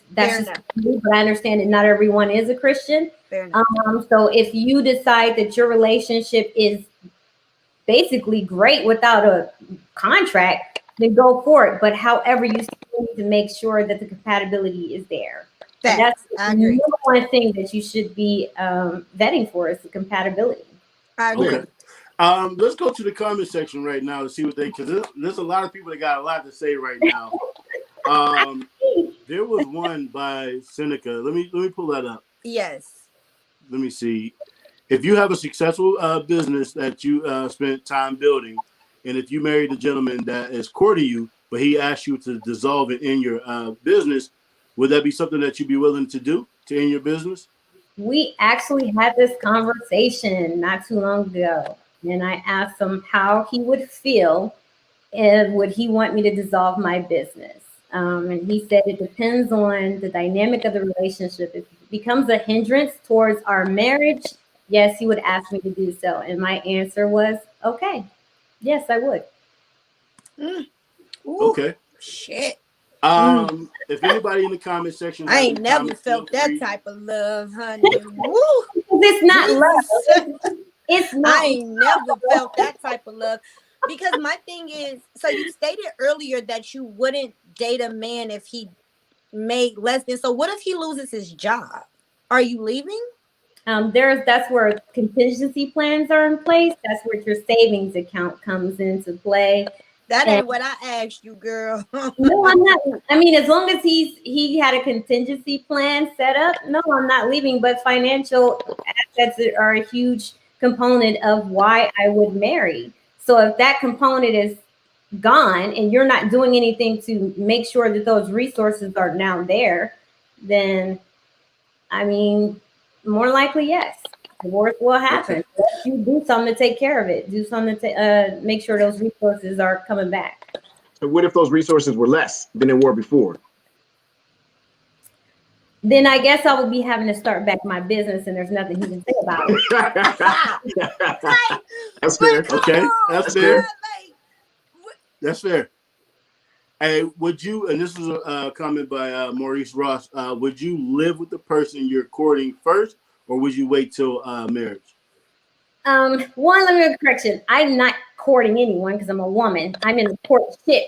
me, but I understand that not everyone is a Christian. Fair enough. So if you decide that your relationship is basically great without a contract, then go for it. But however, you still need to make sure that the compatibility is there. That's the number one thing that you should be vetting for is the compatibility. I agree. Okay. Let's go to the comment section right now to see what because there's a lot of people that got a lot to say right now. There was one by Seneca. Let me pull that up. Yes. Let me see. If you have a successful business that you spent time building, and if you married a gentleman that is courting you, but he asked you to dissolve it in your business, would that be something that you'd be willing to do to end your business? We actually had this conversation not too long ago. And I asked him how he would feel and would he want me to dissolve my business. And he said it depends on the dynamic of the relationship. If it becomes a hindrance towards our marriage, yes, he would ask me to do so. And my answer was, okay, yes, I would. Okay. Shit. If anybody in the comment section, I has ain't any never comments, felt feel that free. type of love, honey. Woo. It's not love. Jesus. It's not. I ain't never felt that type of love. Because my thing is, so you stated earlier that you wouldn't date a man if he made less than. So what if he loses his job? Are you leaving? That's where contingency plans are in place. That's where your savings account comes into play. That And- ain't what I asked you, girl. No, I'm not. I mean, as long as he had a contingency plan set up, no, I'm not leaving. But financial assets are a huge component of why I would marry. So if that component is gone and you're not doing anything to make sure that those resources are now there, then I mean, more likely, yes, divorce will happen. You do something to take care of it. Do something to make sure those resources are coming back. So what if those resources were less than they were before? Then I guess I would be having to start back my business, and there's nothing he can say about it. That's fair. Okay, that's fair. fair. Like, That's fair. Hey, would you? And this is a comment by Maurice Ross. Would you live with the person you're courting first, or would you wait till marriage? One, let me make a correction. I'm not courting anyone because I'm a woman. I'm in the courtship.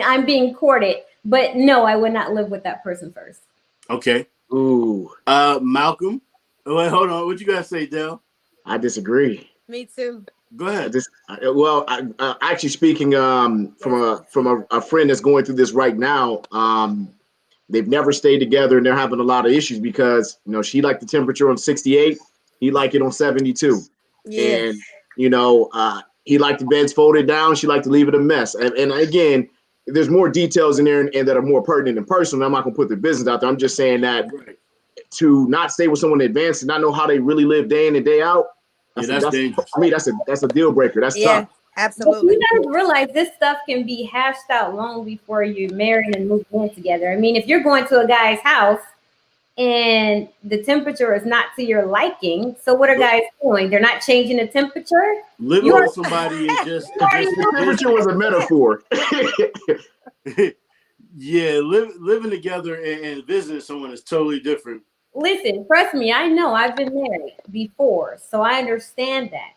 I'm being courted, but no, I would not live with that person first. Okay. Ooh, Malcolm. Wait, hold on. What you gotta say, Del? I disagree. me too. Go ahead. Actually speaking from a friend that's going through this right now, they've never stayed together and they're having a lot of issues because, you know, she liked the temperature on 68, he liked it on 72. Yeah. And, you know, he liked the beds folded down, she liked to leave it a mess. And again, there's more details in there and that are more pertinent and personal. I'm not going to put the business out there. I'm just saying that to not stay with someone in advance and not know how they really live day in and day out, That's dangerous. I mean, that's a deal breaker. That's Yeah, tough. absolutely. You guys realize this stuff can be hashed out long before you're married and moved in together. I mean, if you're going to a guy's house and the temperature is not to your liking, so what are guys doing? They're not changing the temperature. Living with somebody is just Temperature was a metaphor. yeah. Living together and visiting someone is totally different. Listen, trust me, I know I've been married before, so I understand that.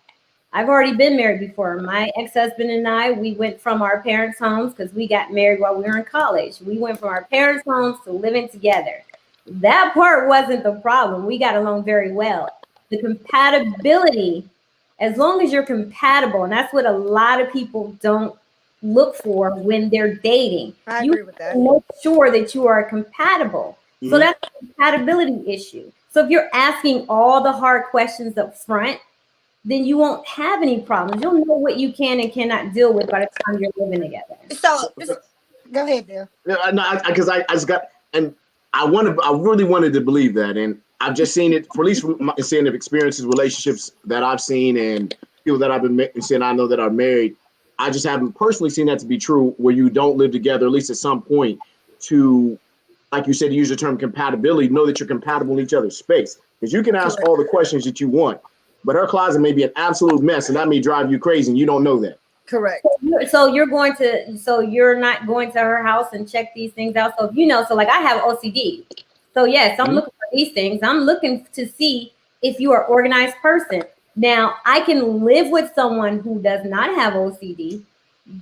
I've already been married before. My ex-husband and I, we went from our parents' homes because we got married while we were in college. We went from our parents' homes to living together. That part wasn't the problem. We got along very well. The compatibility, as long as you're compatible, and that's what a lot of people don't look for when they're dating. I You agree with that. make sure that you are compatible. So Mhm. that's a compatibility issue. So if you're asking all the hard questions up front, then you won't have any problems. You'll know what you can and cannot deal with by the time you're living together. So go ahead, Bill. Because I just got, and I really wanted to believe that, and I've just seen it, for at least from seeing the experiences, relationships that I've seen, and people that I've been seeing, I know that are married. I just haven't personally seen that to be true, where you don't live together, at least at some point, to, like you said, use the term compatibility, know that you're compatible in each other's space. Because you can ask all the questions that you want, but her closet may be an absolute mess, and that may drive you crazy, and you don't know that. Correct. So you're not going to her house and check these things out. So if you know, so like I have OCD. So yes, I'm looking for these things. I'm looking to see if you are an organized person. Now I can live with someone who does not have OCD,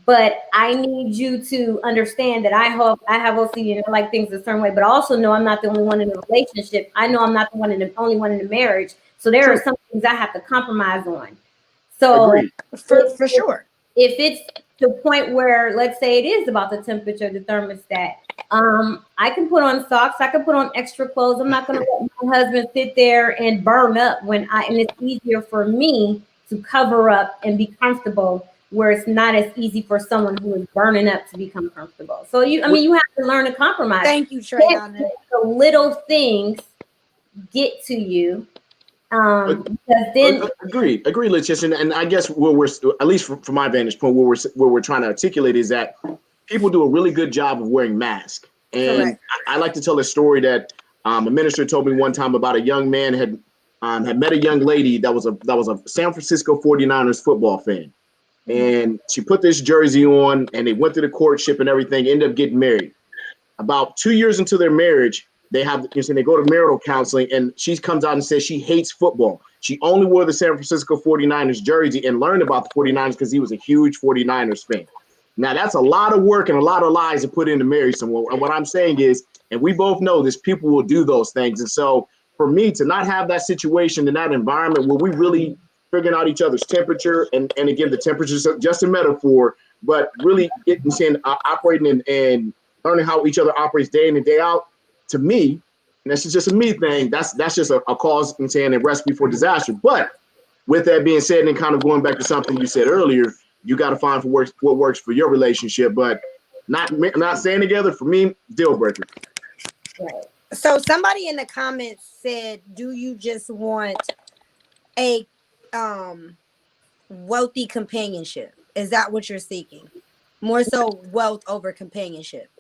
but I need you to understand that I have OCD and I like things a certain way, but also know I'm not the only one in the relationship. I know I'm not the only one in the marriage. So there are some things I have to compromise on. So Agreed. For sure. If it's to the point where, let's say it is about the temperature of the thermostat, I can put on socks, I can put on extra clothes. I'm not going to let my husband sit there and burn up and it's easier for me to cover up and be comfortable, where it's not as easy for someone who is burning up to become comfortable. So you have to learn to compromise. Thank you, Trey. Can't let the little things get to you. Because then Agreed, Letitia, and I guess where we're, at least from my vantage point, where we're trying to articulate is that people do a really good job of wearing masks. And I like to tell a story that a minister told me one time about a young man had met a young lady that was a San Francisco 49ers football fan. and she put this jersey on, and they went through the courtship and everything, ended up getting married. About 2 years into their marriage, they go to marital counseling, and she comes out and says she hates football. She only wore the San Francisco 49ers jersey and learned about the 49ers because he was a huge 49ers fan. Now, that's a lot of work and a lot of lies to put into marry someone. And what I'm saying is, and we both know this, people will do those things. And so for me to not have that situation in that environment where we really figuring out each other's temperature, and again, the temperature is just a metaphor, but really operating and learning how each other operates day in and day out, to me, and this is just a me thing, that's just a cause and saying a recipe for disaster. But with that being said, and kind of going back to something you said earlier, you got to find what works for your relationship, but not staying together, for me, deal breaker. Right. So somebody in the comments said, do you just want a wealthy companionship? Is that what you're seeking? More so wealth over companionship?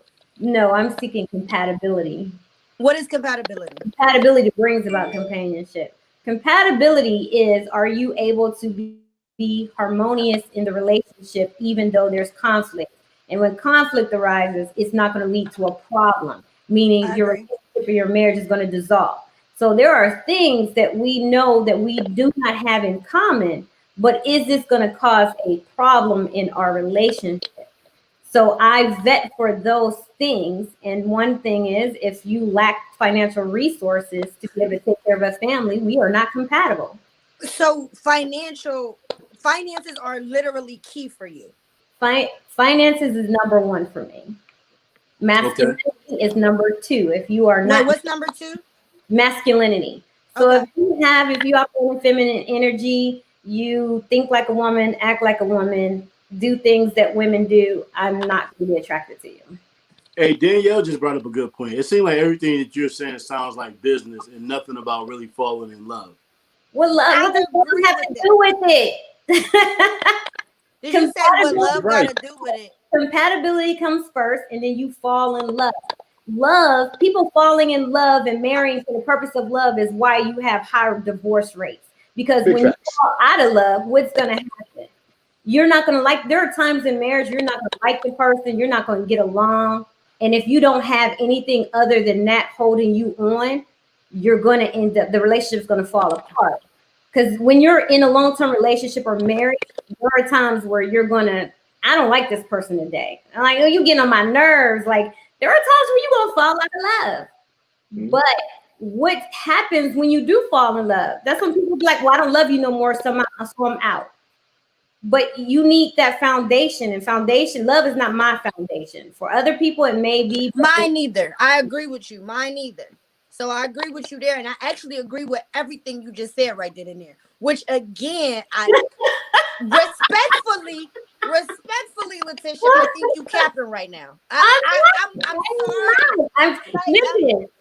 No, I'm seeking compatibility. What is compatibility? Compatibility brings about companionship. Compatibility is, are you able to be harmonious in the relationship even though there's conflict? And when conflict arises, it's not going to lead to a problem, meaning your relationship or your marriage is going to dissolve. So there are things that we know that we do not have in common, but is this going to cause a problem in our relationship? So I vet for those things. And one thing is, if you lack financial resources to be able to take care of a family, we are not compatible. So finances are literally key for you. Finances is number one for me. Masculinity is number two. If you are not. Wait, what's number two? Masculinity. So if you operate in feminine energy, you think like a woman, act like a woman, do things that women do, I'm not going to be attracted to you. Hey, Danielle just brought up a good point. It seems like everything that you're saying sounds like business and nothing about really falling in love. Well, love doesn't have to do with it. Did you say what love got to do with it? Compatibility comes first, and then you fall in love. Love, people falling in love and marrying for the purpose of love is why you have higher divorce rates. Because when you fall out of love, what's going to happen? You're not going to like, there are times in marriage you're not going to like the person, you're not going to get along. And if you don't have anything other than that holding you on, you're going to end up, the relationship's going to fall apart. Because when you're in a long-term relationship or marriage, there are times where you're going to, I don't like this person today. I'm like, oh, you getting on my nerves. Like, there are times where you're going to fall out of love. Mm-hmm. But what happens when you do fall in love? That's when people be like, well, I don't love you no more, so I'm out. But you need that foundation, and love is not my foundation. For other people, it may be. Mine neither. I agree with you. Mine neither. So I agree with you there. And I actually agree with everything you just said right then and there, which again, I respectfully, Letitia, I think you capping right now.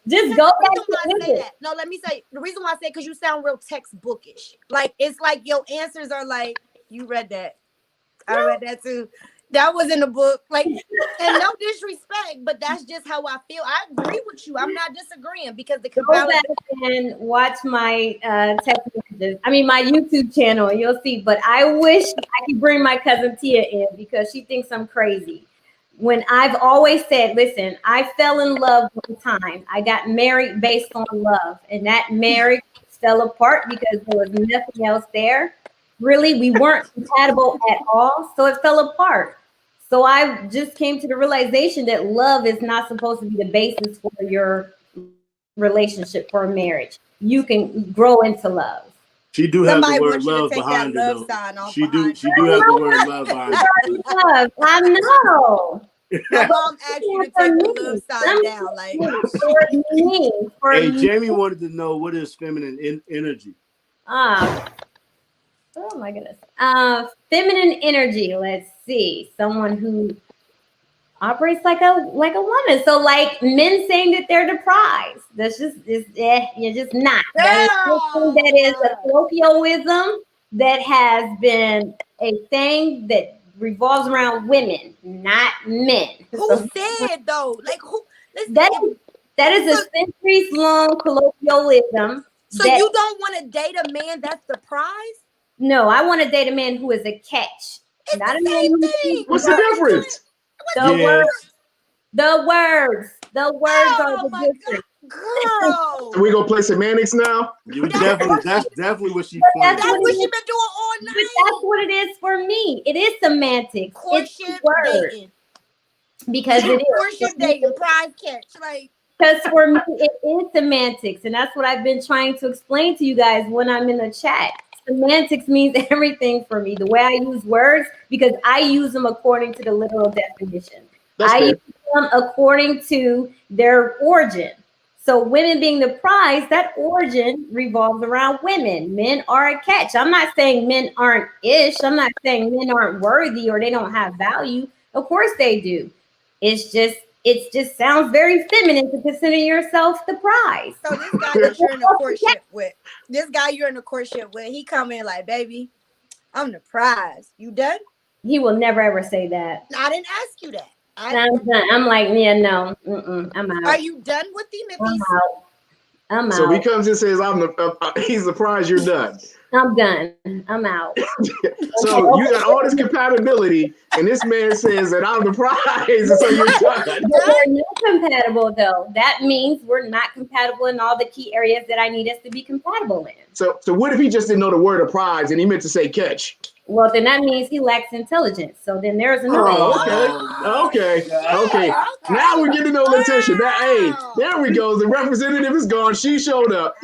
Just go back to that. No, let me say the reason why I say, because you sound real textbookish. Like, it's like your answers are like, you read that. I read that too. That was in the book. Like, and no disrespect, but that's just how I feel. I agree with you. I'm not disagreeing, because the go back and watch my text messages. I mean, my YouTube channel. You'll see. But I wish I could bring my cousin Tia in, because she thinks I'm crazy. When I've always said, listen, I fell in love one time. I got married based on love, and that marriage fell apart because there was nothing else there. Really, we weren't compatible at all, so it fell apart. So I just came to the realization that love is not supposed to be the basis for your relationship, for a marriage. You can grow into love. She do have the word love behind her, though. She do have the word love behind her. I know. My mom asked you to take the love sign down. Like, hey, Jamie wanted to know, what is feminine energy? Oh my goodness. Feminine energy. Let's see. Someone who operates like a woman. So like men saying that they're the prize. That's just you're just not. That is a colloquialism that has been a thing that revolves around women, not men. Who said though? Like, who? That is a centuries-long colloquialism. So you don't want to date a man that's the prize? No, I want to date a man who is a catch. It's Not a the man same who thing. speaks What's the difference? the Yeah. words. The words are Oh the my difference. God, So we gonna play semantics now? You definitely. That's definitely what she's That's playing. That's what she it been doing all But night. that's what it is for me. It is semantics. Courtship, It's the word dating. because it is. Courtship, dating, prize catch. Like, Because for me, it is semantics, and that's what I've been trying to explain to you guys when I'm in the chat. Semantics means everything for me. The way I use words, because I use them according to the literal definition. That's I fair. use them according to their origin. So women being the prize, that origin revolves around women. Men are a catch. I'm not saying men aren't ish. I'm not saying men aren't worthy or they don't have value. Of course they do. It just sounds very feminine to consider yourself the prize. so this guy that you're in a courtship with, he come in like, baby, I'm the prize. You done? He will never ever say that. I didn't ask you that. I'm done. I'm like, yeah, no, I'm out. Are you done with him? If I'm he's out. I'm So he out. comes and says, he's surprised you're done. I'm done. I'm out. So you got all this compatibility, and this man says that I'm the prize, and so you're done. But we're not compatible though. That means we're not compatible in all the key areas that I need us to be compatible in. So what if he just didn't know the word of prize and he meant to say catch? Well, then that means he lacks intelligence. So then there's another. Okay. Now we're getting to know Letitia. Hey, there we go. The representative is gone. She showed up.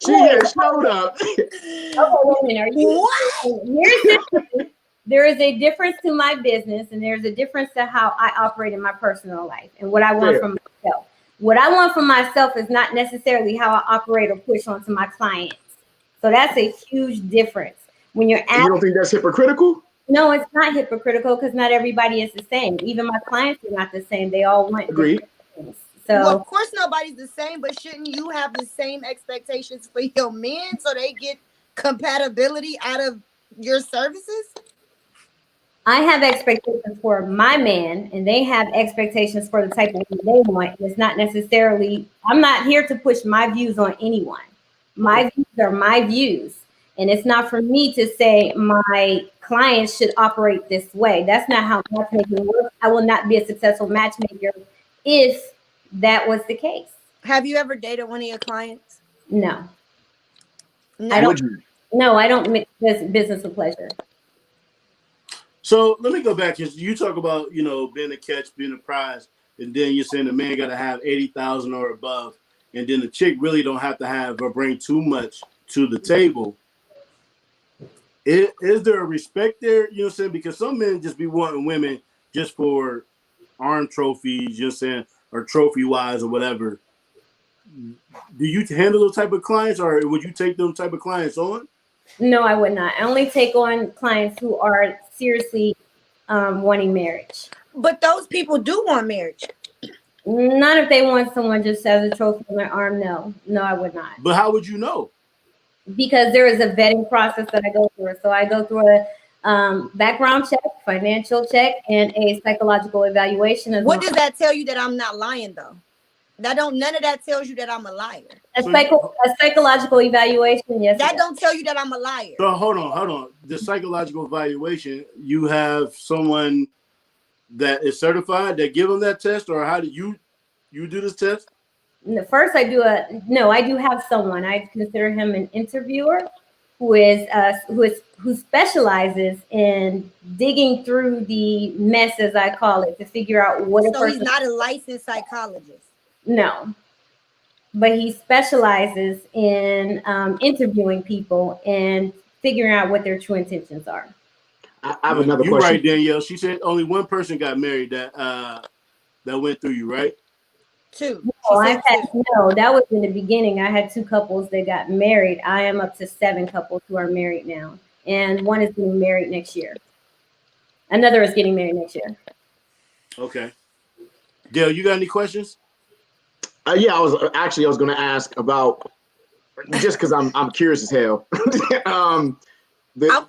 She has showed up. Okay, wait a minute. Are you? Here's the thing. There is a difference to my business, and there's a difference to how I operate in my personal life and what I want from myself. What I want from myself is not necessarily how I operate or push onto my clients. So that's a huge difference. When you're You don't think that's hypocritical? no, it's not hypocritical because not everybody is the same. Even my clients are not the same. They all want Agreed. different things. well, So of course nobody's the same, but shouldn't you have the same expectations for your men so they get compatibility out of your services? I have expectations for my man, and they have expectations for the type of woman they want. It's not necessarily, I'm not here to push my views on anyone. My views are my views. And it's not for me to say my clients should operate this way. That's not how matchmaking works. I will not be a successful matchmaker if that was the case. Have you ever dated one of your clients? No. No. I don't. Would you? No, I don't mix business with pleasure. So let me go back because you talk about being a catch, being a prize, and then you're saying the man got to have 80,000 or above, and then the chick really don't have to have or bring too much to the table. Is there a respect there? You know what I'm saying? Because some men just be wanting women just for arm trophies, you know what I'm saying, or trophy wise or whatever. Do you handle those type of clients, or would you take them type of clients on? No, I would not. I only take on clients who are seriously wanting marriage. But those people do want marriage. Not if they want someone just as a trophy on their arm. No, I would not. But how would you know? Because there is a vetting process that I go through. So I go through a background check, financial check, and a psychological evaluation. What does that tell you that I'm not lying though? None of that tells you that I'm a liar. A psychological evaluation, yes. That don't tell you that I'm a liar. So hold on. The psychological evaluation, you have someone that is certified that give them that test, or how do you do this test? First, I do have someone. I consider him an interviewer who specializes in digging through the mess, as I call it, to figure out what a So person. he's not a licensed psychologist. No, but he specializes in interviewing people and figuring out what their true intentions are. I have another You're question. right, Danielle. She said only one person got married that went through you, right? Two. No, that was in the beginning. I had 2 couples that got married. I am up to 7 couples who are married now, and one is getting married next year. Another is getting married next year. Okay. Dale, you got any questions? Yeah, I was going to ask about, just because I'm curious as hell.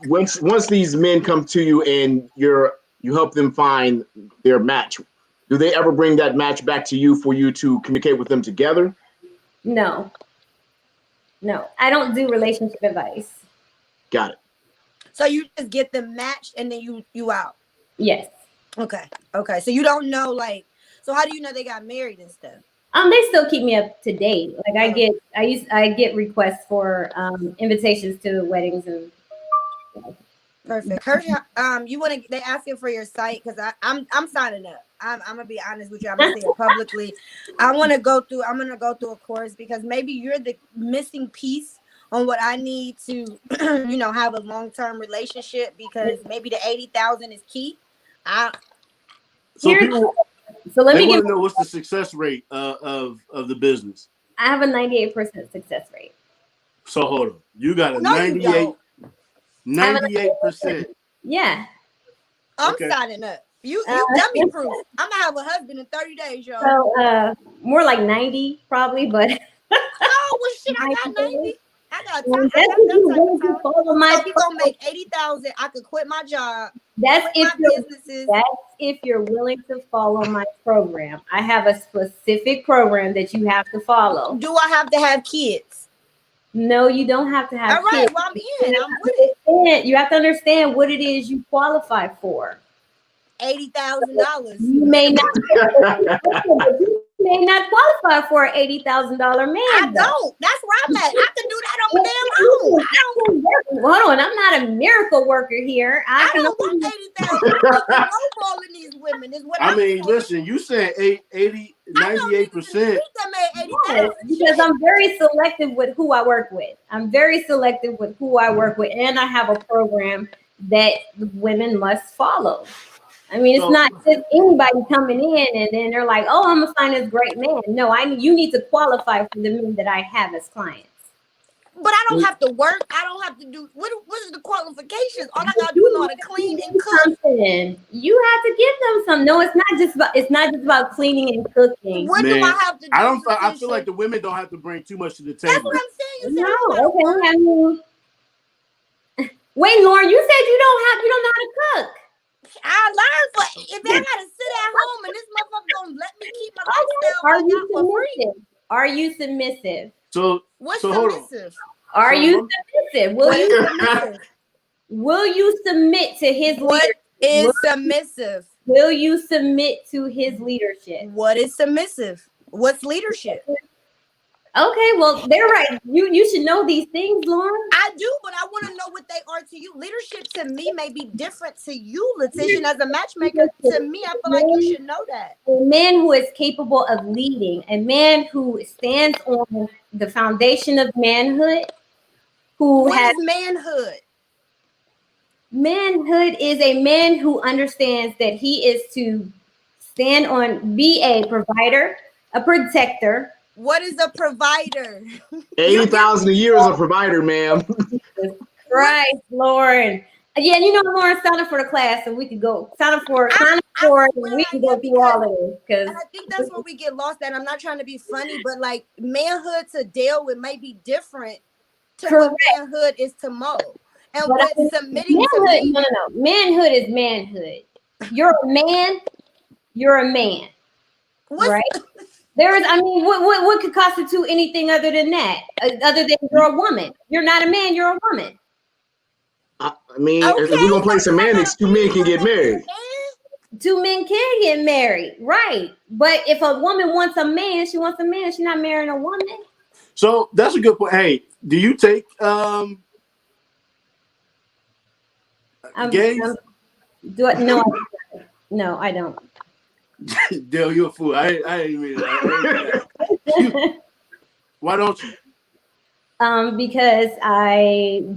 Once these men come to you and you help them find their match, do they ever bring that match back to you for you to communicate with them together? No, I don't do relationship advice. Got it. So you just get them matched and then you out. Yes. Okay. So you don't know, like, so how do you know they got married and stuff? They still keep me up to date. Like I get requests for invitations to weddings and. Perfect. Hershey, they asking for your site because I'm signing up. I'm gonna be honest with you. I'm gonna say it publicly. I'm gonna go through a course because maybe you're the missing piece on what I need to, have a long-term relationship, because maybe the 80,000 is key. So people, so let me want to know what's the success rate of the business. I have a 98% success rate. So hold on, you got a 98%. Yeah. I'm signing up. You dummy proof. I'm gonna have a husband in 30 days, y'all. So more like 90 probably, but oh well shit, I got 90. I got time. So you gonna make 80,000. I could quit my job. That's if you're willing to follow my program. I have a specific program that you have to follow. Do I have to have kids? No, you don't have to have kids. Well, I'm with it. You have to understand what it is you qualify for. $80,000. You may not. You may not qualify for an $80,000 man. I don't. That's where I'm at. I can do that on my damn own. Hold on, I'm not a miracle worker here. I don't want 80,000. I'm lowballing these women. Is what I mean. Listen, you said 98%. Because I'm very selective with who I work with. And I have a program that women must follow. I mean, it's not just anybody coming in and then they're like, "Oh, I'm gonna find this great man." No, you need to qualify for the men that I have as clients. But I don't have to work. I don't have to do what is the qualifications? All I gotta do is know how to clean and cook. You have to give them some. No, it's not just about cleaning and cooking. What do I have to do? I feel like the women don't have to bring too much to the table. That's what I'm saying. No, okay. Wait, Lauren, you said you don't know how to cook. I learned if I gotta sit at home and this motherfucker gonna let me keep my lifestyle for free. Are you submissive? So what's submissive? Are you submissive? Will you submit to his leadership? What is submissive? Will you submit to his leadership? What is submissive? What's leadership? Okay, well, they're right. You should know these things, Lauren. I do, but I want to know what they are to you. Leadership to me may be different to you, Letitia. As a matchmaker, to me, I feel like you should know that. A man who is capable of leading, a man who stands on the foundation of manhood, What is manhood? Manhood is a man who understands that he is to be a provider, a protector. What is a provider? 80,000 a year is a provider, ma'am. Right, Lauren. Yeah, Lauren signed up for the class, and we could go sign up for and we can go through all of this. Because I think that's where we get lost. And I'm not trying to be funny, but like manhood to deal with may be different to what manhood is to Mo. And what submitting manhood, to me. No. Manhood is manhood. You're a man. You're a man. Right? What could constitute anything other than that? Other than you're a woman. You're not a man, you're a woman. I mean, if we're gonna play semantics, two men can get married. Two men can get married, right? But if a woman wants a man, she wants a man. She's not marrying a woman. So that's a good point. Hey, do you take gays? No, I don't. Dale, you're a fool. I didn't mean that. Why don't you? Because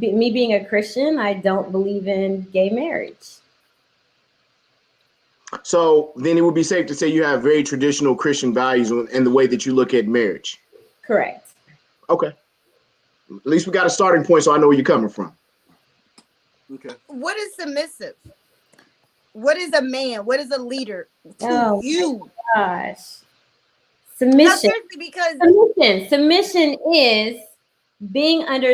me being a Christian, I don't believe in gay marriage. So then it would be safe to say you have very traditional Christian values in the way that you look at marriage. Correct. Okay. At least we got a starting point, so I know where you're coming from. Okay. What is submissive? What is a man? What is a leader to you? Gosh. Submission. Because submission is being under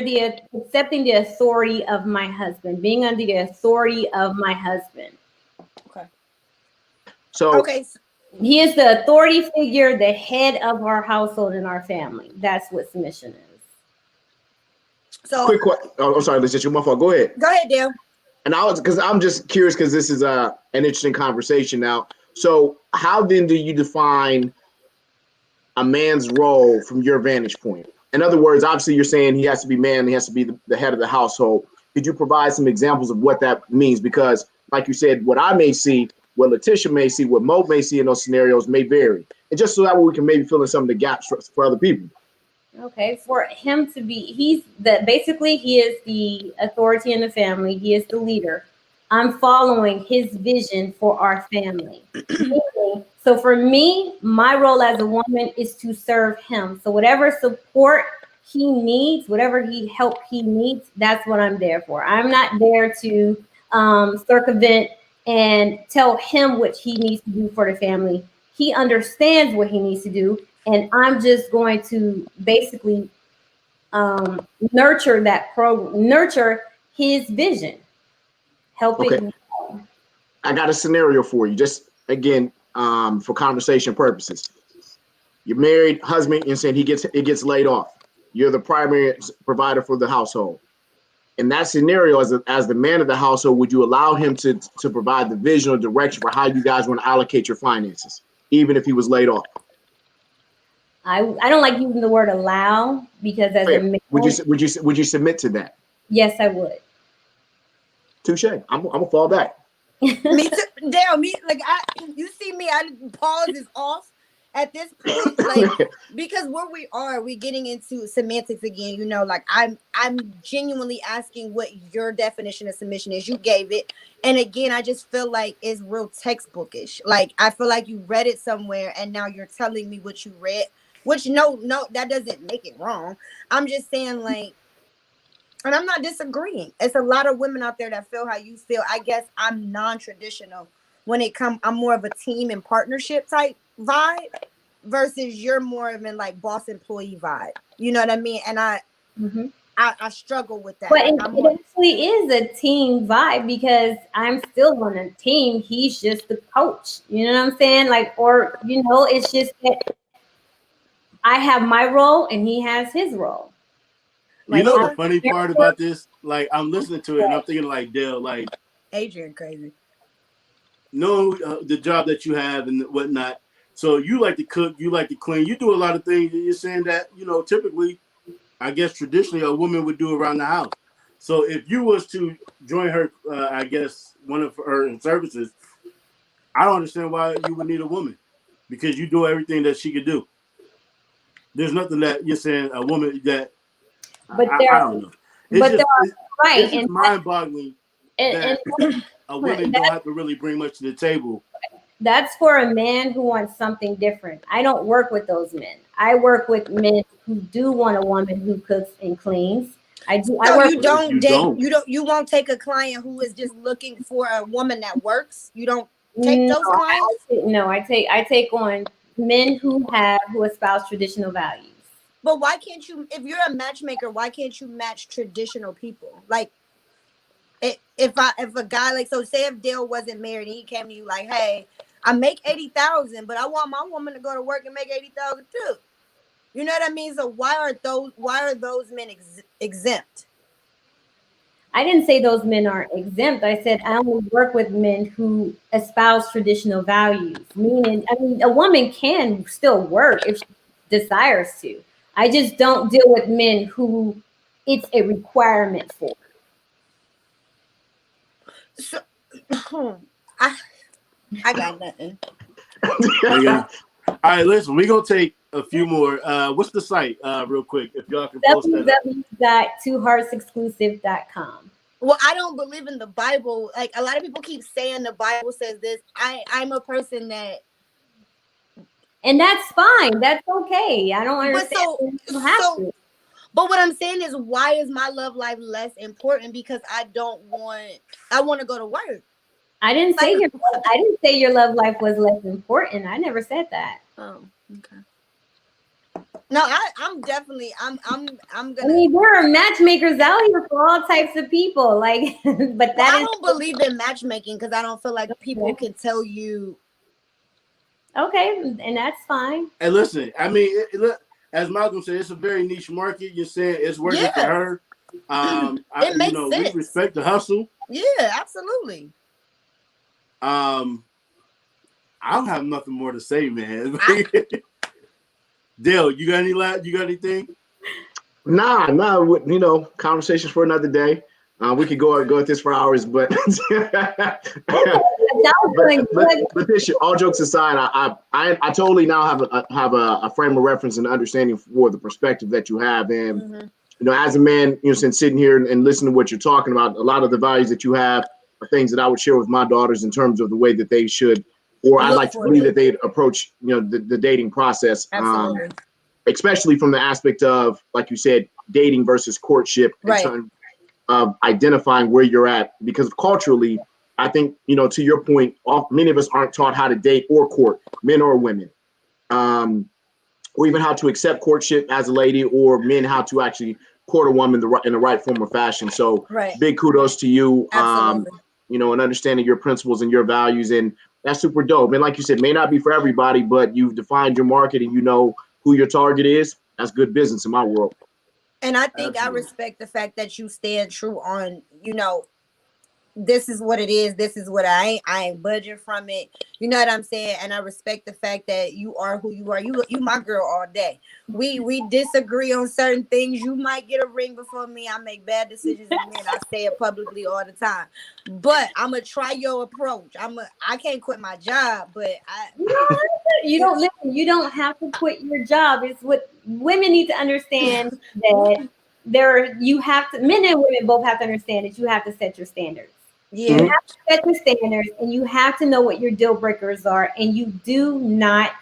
accepting the authority of my husband, being under the authority of my husband. Okay. So he is the authority figure, the head of our household and our family. That's what submission is. So quick question. Oh, I'm sorry, Letitia, my fault. Go ahead. Go ahead, Dale. And because I'm just curious because this is an interesting conversation now. So how then do you define a man's role from your vantage point? In other words, obviously you're saying he has to be man, he has to be the head of the household. Could you provide some examples of what that means? Because like you said, what I may see, what Letitia may see, what Mo may see in those scenarios may vary. And just so that way we can maybe fill in some of the gaps for other people. Okay, for him to be, basically he is the authority in the family. He is the leader. I'm following his vision for our family. So for me, my role as a woman is to serve him. So whatever support he needs, whatever help he needs, that's what I'm there for. I'm not there to circumvent and tell him what he needs to do for the family. He understands what he needs to do. And I'm just going to basically nurture his vision. Helping. Okay. I got a scenario for you, just again, for conversation purposes. You're married, husband, and saying he gets laid off. You're the primary provider for the household. In that scenario, as the man of the household, would you allow him to provide the vision or direction for how you guys want to allocate your finances, even if he was laid off? I don't like using the word allow because as a man, would you submit to that? Yes, I would. Touche. I'm gonna fall back. Me too. Dale, you see me, I pause is off at this point, like because where we getting into semantics again, you know, like I'm genuinely asking what your definition of submission is. You gave it. And again, I just feel like it's real textbookish. Like I feel like you read it somewhere and now you're telling me what you read, which no, that doesn't make it wrong. I'm just saying like, and I'm not disagreeing. It's a lot of women out there that feel how you feel. I guess I'm non-traditional when it comes. I'm more of a team and partnership type vibe versus you're more of an like boss employee vibe. You know what I mean? And I struggle with that. But it actually is a team vibe because I'm still on a team. He's just the coach. You know what I'm saying? Like, or you know, it's just that I have my role and he has his role. Like, you know the funny part about this? Like, I'm listening to it and I'm thinking like, Dale, like Adrian crazy. Know the job that you have and whatnot. So you like to cook, you like to clean, you do a lot of things. You're saying that, you know, typically, I guess traditionally a woman would do around the house. So if you was to join her, I guess one of her services, I don't understand why you would need a woman because you do everything that she could do. There's nothing that you're saying a woman that. But I don't know. It's just mind-boggling that a woman don't have to really bring much to the table. That's for a man who wants something different. I don't work with those men. I work with men who do want a woman who cooks and cleans. You won't take a client who is just looking for a woman that works. You don't take those clients. I take on men who espouse traditional values. But why can't you, if you're a matchmaker, why can't you match traditional people? Like, if a guy, like, so say if Dale wasn't married and he came to you like, hey, I make 80,000, but I want my woman to go to work and make 80,000 too. You know what I mean? So why are those men exempt? I didn't say those men are exempt. I said I only work with men who espouse traditional values. Meaning, a woman can still work if she desires to. I just don't deal with men who it's a requirement for. So, I got nothing. Yeah. All right, listen, we're going to take a few more. What's the site, real quick, if y'all can post that? www.twoheartsexclusive.com. Well, I don't believe in the Bible. Like, a lot of people keep saying the Bible says this. I'm a person that. And that's fine. That's okay. I don't understand. But what I'm saying is, why is my love life less important? Because I want to go to work. I didn't say your love life was less important. I never said that. Oh, okay. No, I'm definitely I'm gonna. I mean, there are matchmakers out here for all types of people. Like, but I don't believe in matchmaking because I don't feel like people can tell you. Okay, and that's fine. And listen, I mean, as Malcolm said, it's a very niche market. You're saying it's working for her. It makes sense. We respect the hustle. Yeah, absolutely. I don't have nothing more to say, man. Dale, you got anything? Nah, you know, conversations for another day. We could go at this for hours, but but this shit, all jokes aside, I totally now have a frame of reference and understanding for the perspective that you have, and you know, as a man, you know, since sitting here and listening to what you're talking about, a lot of the values that you have are things that I would share with my daughters in terms of the way that they should, or I like to believe that they'd approach, you know, the dating process. Absolutely. Especially from the aspect of, like you said, dating versus courtship, in terms of identifying where you're at. Because culturally, I think, you know, to your point, many of us aren't taught how to date or court, men or women, or even how to accept courtship as a lady, or men how to actually court a woman in the right form or fashion. So big kudos to you, you know, and understanding your principles and your values. And that's super dope. And like you said, may not be for everybody, but you've defined your market and you know who your target is. That's good business in my world. And I think I respect the fact that you stand true on, you know, this is what it is. This is what I ain't budging from it. You know what I'm saying? And I respect the fact that you are who you are. You my girl all day. We disagree on certain things. You might get a ring before me. I make bad decisions, and then I say it publicly all the time. But I'm gonna try your approach. I can't quit my job, but you don't listen. You don't have to quit your job. It's what women need to understand, that you have to, men and women both have to understand that you have to set your standards. Yeah. You have to set the standards, and you have to know what your deal breakers are, and you do not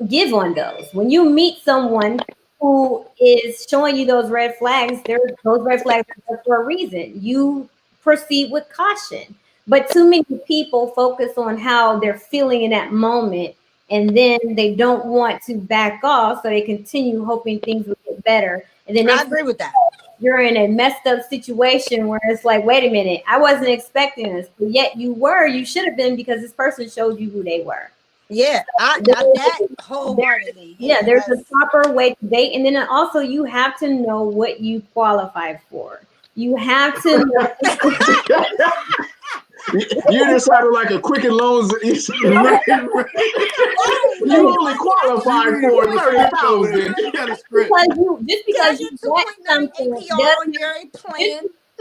give on those. When you meet someone who is showing you those red flags, those red flags are for a reason. You proceed with caution. But too many people focus on how they're feeling in that moment, and then they don't want to back off, so they continue hoping things will get better. And then I agree with that. You're in a messed up situation where it's like, wait a minute, I wasn't expecting this, but yet you were. You should have been, because this person showed you who they were. Yeah, that wholeheartedly. Yeah, there's a proper way to date, and then also you have to know what you qualify for. You have to know. You just sounded like a Quicken Loans. You only qualify for the 30,000. Just because you want something,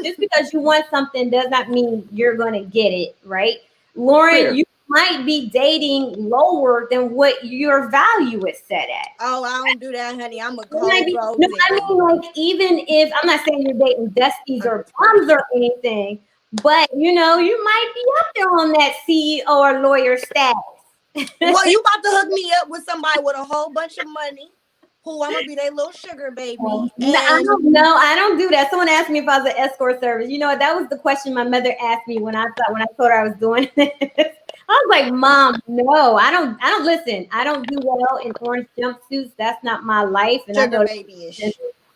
just because you want something does not mean you're gonna get it, right? Lauren, you might be dating lower than what your value is set at. Oh, I don't do that, honey. I'm a gold. No, I mean, like, even if I'm not saying you're dating besties or bums or anything, but you know, you might be up there on that CEO or lawyer status. Well, you about to hook me up with somebody with a whole bunch of money, who I'm gonna be their little sugar baby. I don't do that. Someone asked me if I was an escort service. You know, that was the question my mother asked me when I told her I was doing this. I was like, Mom, no, I don't listen. I don't do well in orange jumpsuits. That's not my life. And sugar baby-ish.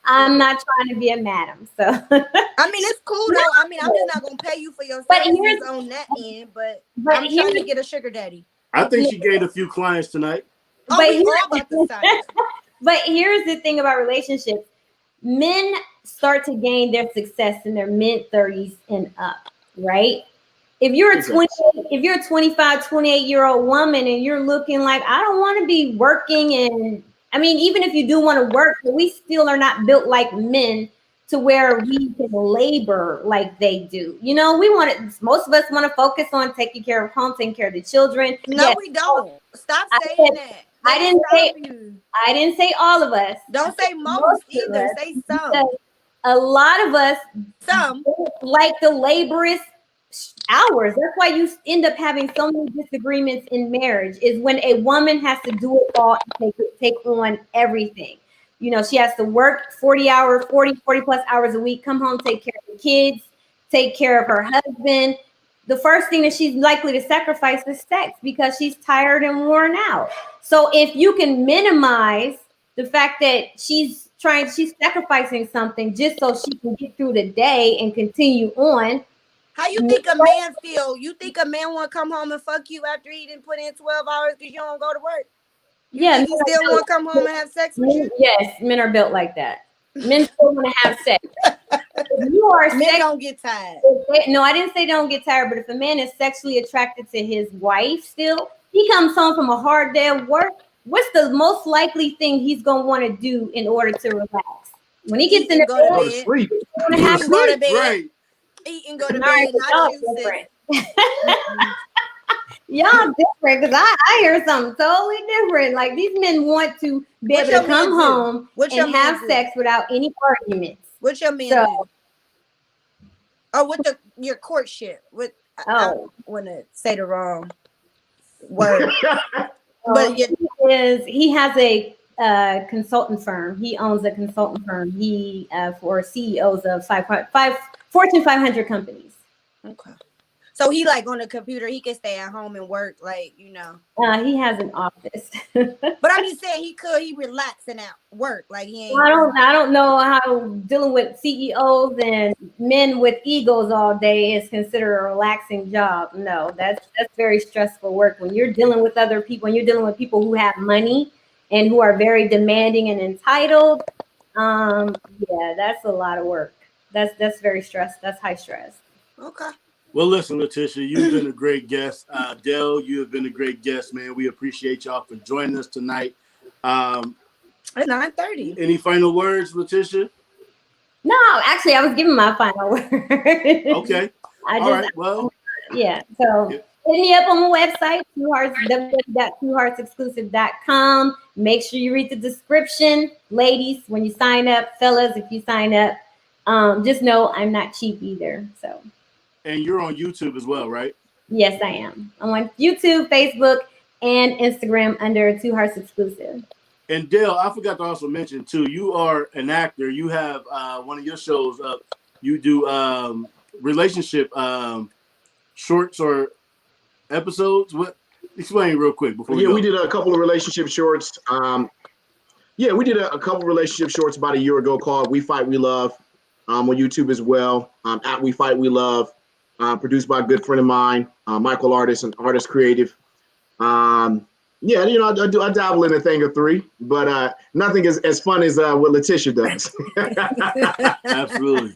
I'm not trying to be a madam. So I mean, it's cool though. I mean, I'm just not gonna pay you for your services on that end, but I'm trying to get a sugar daddy. I think she gained a few clients tonight. But here's the thing about relationships. Men start to gain their success in their mid-30s and up, right? If you're a 25, 28-year-old woman and you're looking like, I don't want to be working, and I mean, even if you do want to work, but we still are not built like men to where we can labor like they do. You know, most of us want to focus on taking care of home, taking care of the children. No, yes. We don't. Stop saying that. I didn't say all of us. Don't say most either. Say some. A lot of us like the laborious hours. That's why you end up having so many disagreements in marriage, is when a woman has to do it all and take on everything. You know, she has to work 40 plus hours a week, come home, take care of the kids, take care of her husband. The first thing that she's likely to sacrifice is sex, because she's tired and worn out. So if you can minimize the fact that she's sacrificing something just so she can get through the day and continue on. How you think a man feel? You think a man want to come home and fuck you after he didn't put in 12 hours because you don't go to work? You still want to come home and have sex with you? Yes, men are built like that. Men still want to have sex. If you are Men don't get tired. no, I didn't say don't get tired, but if a man is sexually attracted to his wife still, he comes home from a hard day of work. What's the most likely thing he's gonna want to do in order to relax? When he gets in the Go to Go to bed. sleep. bed, Eat and go to bed. Right. Eat and go to all right, bed. y'all Not you, sis. different. Y'all different because I hear something totally different. Like these men want to be What able your to come man do? home What your and man have do? sex without any arguments. What your man So- do? Oh, with your courtship. With I want to say the wrong word, but He has a consultant firm. He owns a consultant firm. He for CEOs of Fortune 500 companies. okay. So he like on the computer. He can stay at home and work, like He has an office. But I'm just saying he relaxing at work, like he ain't. I don't know how dealing with CEOs and men with egos all day is considered a relaxing job. No, that's very stressful work. When you're dealing with other people, when you're dealing with people who have money and who are very demanding and entitled, yeah, that's a lot of work. That's very stressed. That's high stress. Okay. Well, listen, Letitia, you've been a great guest. Dell, you have been a great guest, man. We appreciate y'all for joining us tonight. It's 9:30. Any final words, Letitia? No, actually, I was giving my final word. Okay. All right. Well, yeah. So hit me up on my website, www.twoheartsexclusive.com. Make sure you read the description, ladies, when you sign up, fellas, if you sign up. Just know I'm not cheap either. So. And you're on YouTube as well, right? Yes, I am. I'm on YouTube, Facebook, and Instagram under Two Hearts Exclusive. And Dale, I forgot to also mention too, you are an actor. You have one of your shows up. You do relationship shorts or episodes. What? Explain real quick before we go. We did a couple of relationship shorts. We did a couple of relationship shorts about a year ago called We Fight, We Love on YouTube as well. At We Fight, We Love. Produced by a good friend of mine, Michael Artist and Artist Creative. I dabble in a thing or three, but nothing is as fun as what Letitia does. Absolutely.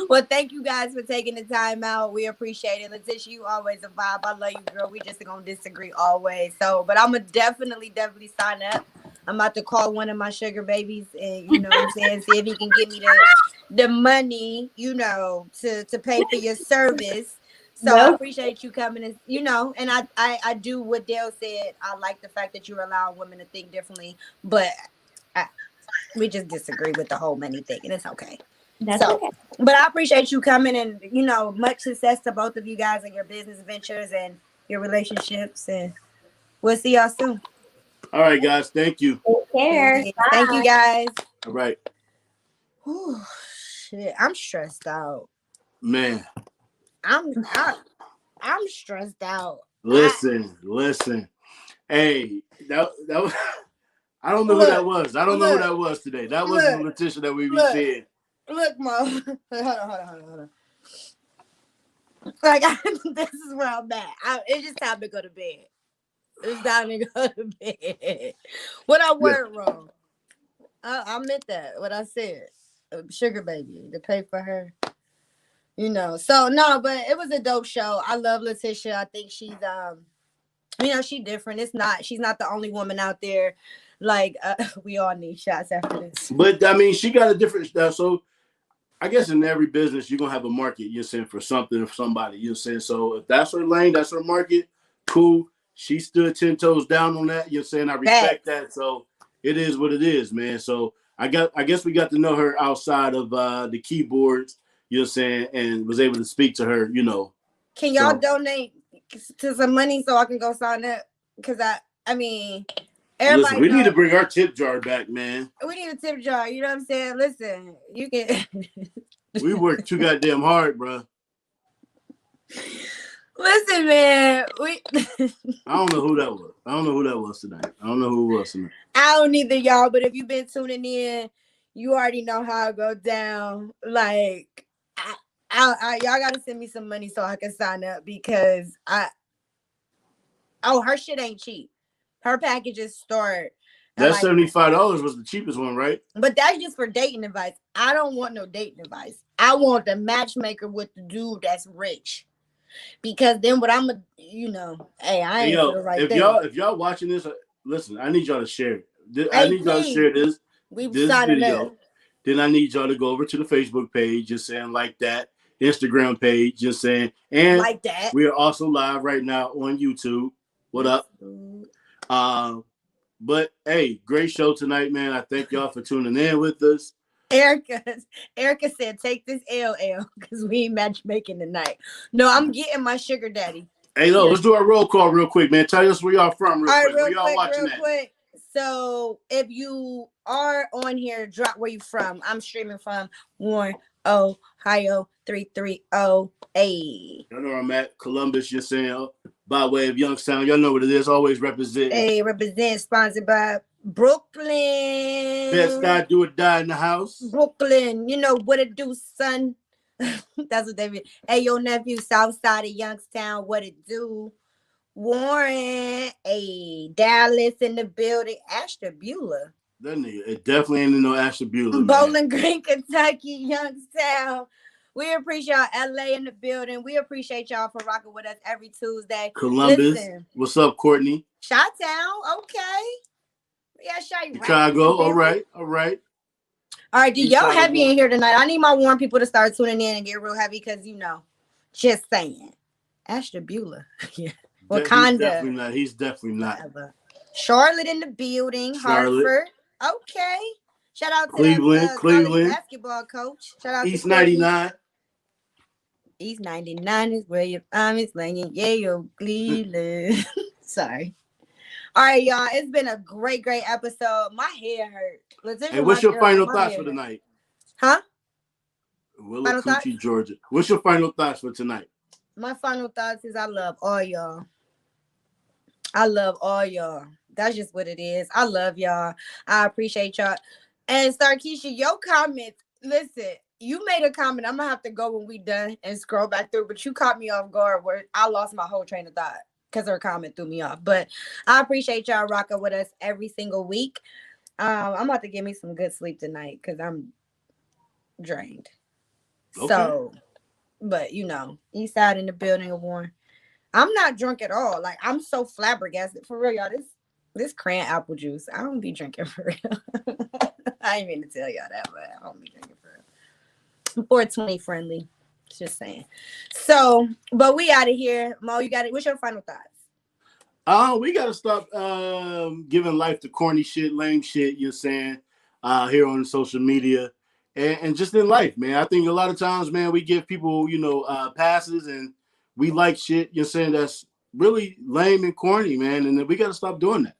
Well, thank you guys for taking the time out. We appreciate it. Letitia, you always a vibe. I love you, girl. We just gonna disagree always. So, but I'm gonna definitely sign up. I'm about to call one of my sugar babies and you know what I'm saying, see if he can give me the money, to pay for your service. So I appreciate you coming and and I do what Dale said. I like the fact that you're allowing women to think differently, but we just disagree with the whole money thing, and it's okay. Okay. But I appreciate you coming and much success to both of you guys in your business ventures and your relationships, and we'll see y'all soon. All right, guys. Thank you. Take care. Thank you, guys. All right. Whew, shit, I'm stressed out. Man. I'm stressed out. Listen. Hey, that was, I don't know who that was. I don't know who that was today. That wasn't Letitia that we be seeing. Look, Mom. Hold on. Like, this is where I'm at. It's just time to go to bed. It's time to go to bed. What I word wrong? I meant that. What I said. Sugar baby to pay for her. So no, but it was a dope show. I love Letitia. I think she's she's different. She's not the only woman out there. Like we all need shots after this. But I mean, she got a different stuff. So I guess in every business you're gonna have a market, you're saying, for something or somebody. You're saying, so if that's her lane, that's her market, cool. She stood 10 toes down on that. You're saying, I respect that. So it is what it is, man. So I guess we got to know her outside of the keyboards, you're saying, and was able to speak to her, Can y'all donate to some money so I can go sign up? Because I mean, everybody. Listen, we need to bring our tip jar back, man. We need a tip jar. You know what I'm saying? Listen, you can. We work too goddamn hard, bro. Listen, man. I don't know who that was. I don't know who that was tonight. I don't know who it was tonight. I don't either, y'all. But if you've been tuning in, you already know how it goes down. Like, y'all gotta send me some money so I can sign up because her shit ain't cheap. Her packages start That like $75 was the cheapest one, right? But that's just for dating advice. I don't want no dating advice. I want the matchmaker with the dude that's rich. Because then what I'm hey, I Hey, ain't for yo, the right if thing. y'all watching this, listen, I need y'all to share it. I Hey, need y'all to please. share this We this signing video. up. Then I need y'all to go over to the Facebook page, just saying like that, Instagram page, just saying, and Like that. we are also live right now on YouTube. What up? But hey, great show tonight, man. I thank y'all for tuning in with us. Erica said, take this LL because we ain't matchmaking tonight. No, I'm getting my sugar daddy. Hey, let's do our roll call real quick, man. Tell us where y'all from real quick. Where y'all watching at? Quick. So if you are on here, drop where you from. I'm streaming from Warren, Ohio 330. Y'all know where I'm at. Columbus, just saying, by way of Youngstown. Y'all know what it is. Always represent. Hey, represent, sponsored by Brooklyn. Best guy do or die in the house. Brooklyn, you know what it do, son. That's what they mean. Hey, your nephew, south side of Youngstown, what it do? Warren, hey, Dallas in the building. Ashtabula. That nigga, it definitely ain't no Ashtabula. Bowling Green, Kentucky, Youngstown. We appreciate y'all, LA in the building. We appreciate y'all for rocking with us every Tuesday. Columbus. Listen, What's up, Courtney? Chi-Town, okay. Yeah, Chicago, all right. All right, do y'all heavy in here tonight? I need my Warren people to start tuning in and get real heavy because, just saying. Ashtabula. Yeah. Wakanda. He's definitely not. Charlotte in the building. Hartford. Okay. Shout out to Cleveland. Basketball coach. Shout out East to 99. East 99 is where you're from. It's slanging. Yeah, yo, Cleveland. Sorry. All right, y'all. It's been a great episode. My head hurt. Hey, what's your final thoughts for tonight? Huh? Willacoochee, Georgia. What's your final thoughts for tonight? My final thoughts is I love all y'all. That's just what it is. I love y'all. I appreciate y'all. And Starkeisha, your comments, listen, you made a comment. I'm going to have to go when we done and scroll back through, but you caught me off guard where I lost my whole train of thought because her comment threw me off. But I appreciate y'all rocking with us every single week. I'm about to give me some good sleep tonight because I'm drained. Okay. So, but East Side in the building of Warren. I'm not drunk at all. Like, I'm so flabbergasted. For real, y'all, this cran apple juice, I don't be drinking for real. I didn't mean to tell y'all that, but I don't be drinking for real. I'm 420 friendly. Just saying. So, but we out of here. Mo, you got it. What's your final thoughts? We got to stop giving life to corny shit, lame shit, you're saying, here on social media. And just in life, man. I think a lot of times, man, we give people, passes and we like shit, you're saying, that's really lame and corny, man. And then we got to stop doing that.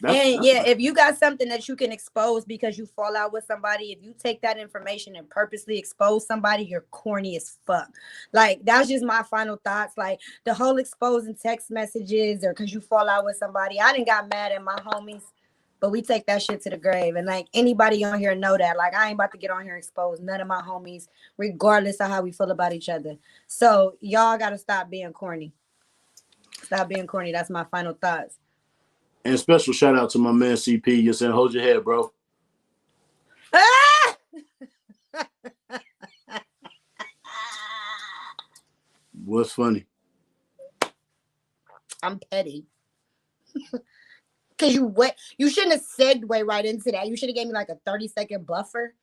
If you got something that you can expose because you fall out with somebody, if you take that information and purposely expose somebody, you're corny as fuck. Like, that's just my final thoughts. Like, the whole exposing text messages or because you fall out with somebody, I done got mad at my homies. But we take that shit to the grave. And like anybody on here know that. Like, I ain't about to get on here and expose none of my homies, regardless of how we feel about each other. So y'all got to stop being corny. Stop being corny. That's my final thoughts. And special shout out to my man CP. You said, hold your head, bro. What's funny? I'm petty. Because you shouldn't have segued right into that. You should have gave me like a 30-second buffer.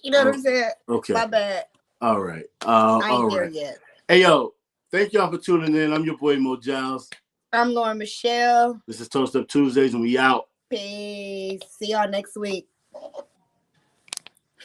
You know what I'm saying? Okay. My bad. All right. I ain't there yet. Hey, yo. Thank y'all for tuning in. I'm your boy, Mo Giles. I'm Lauren Michelle. This is Toast Up Tuesdays, and we out. Peace. See y'all next week.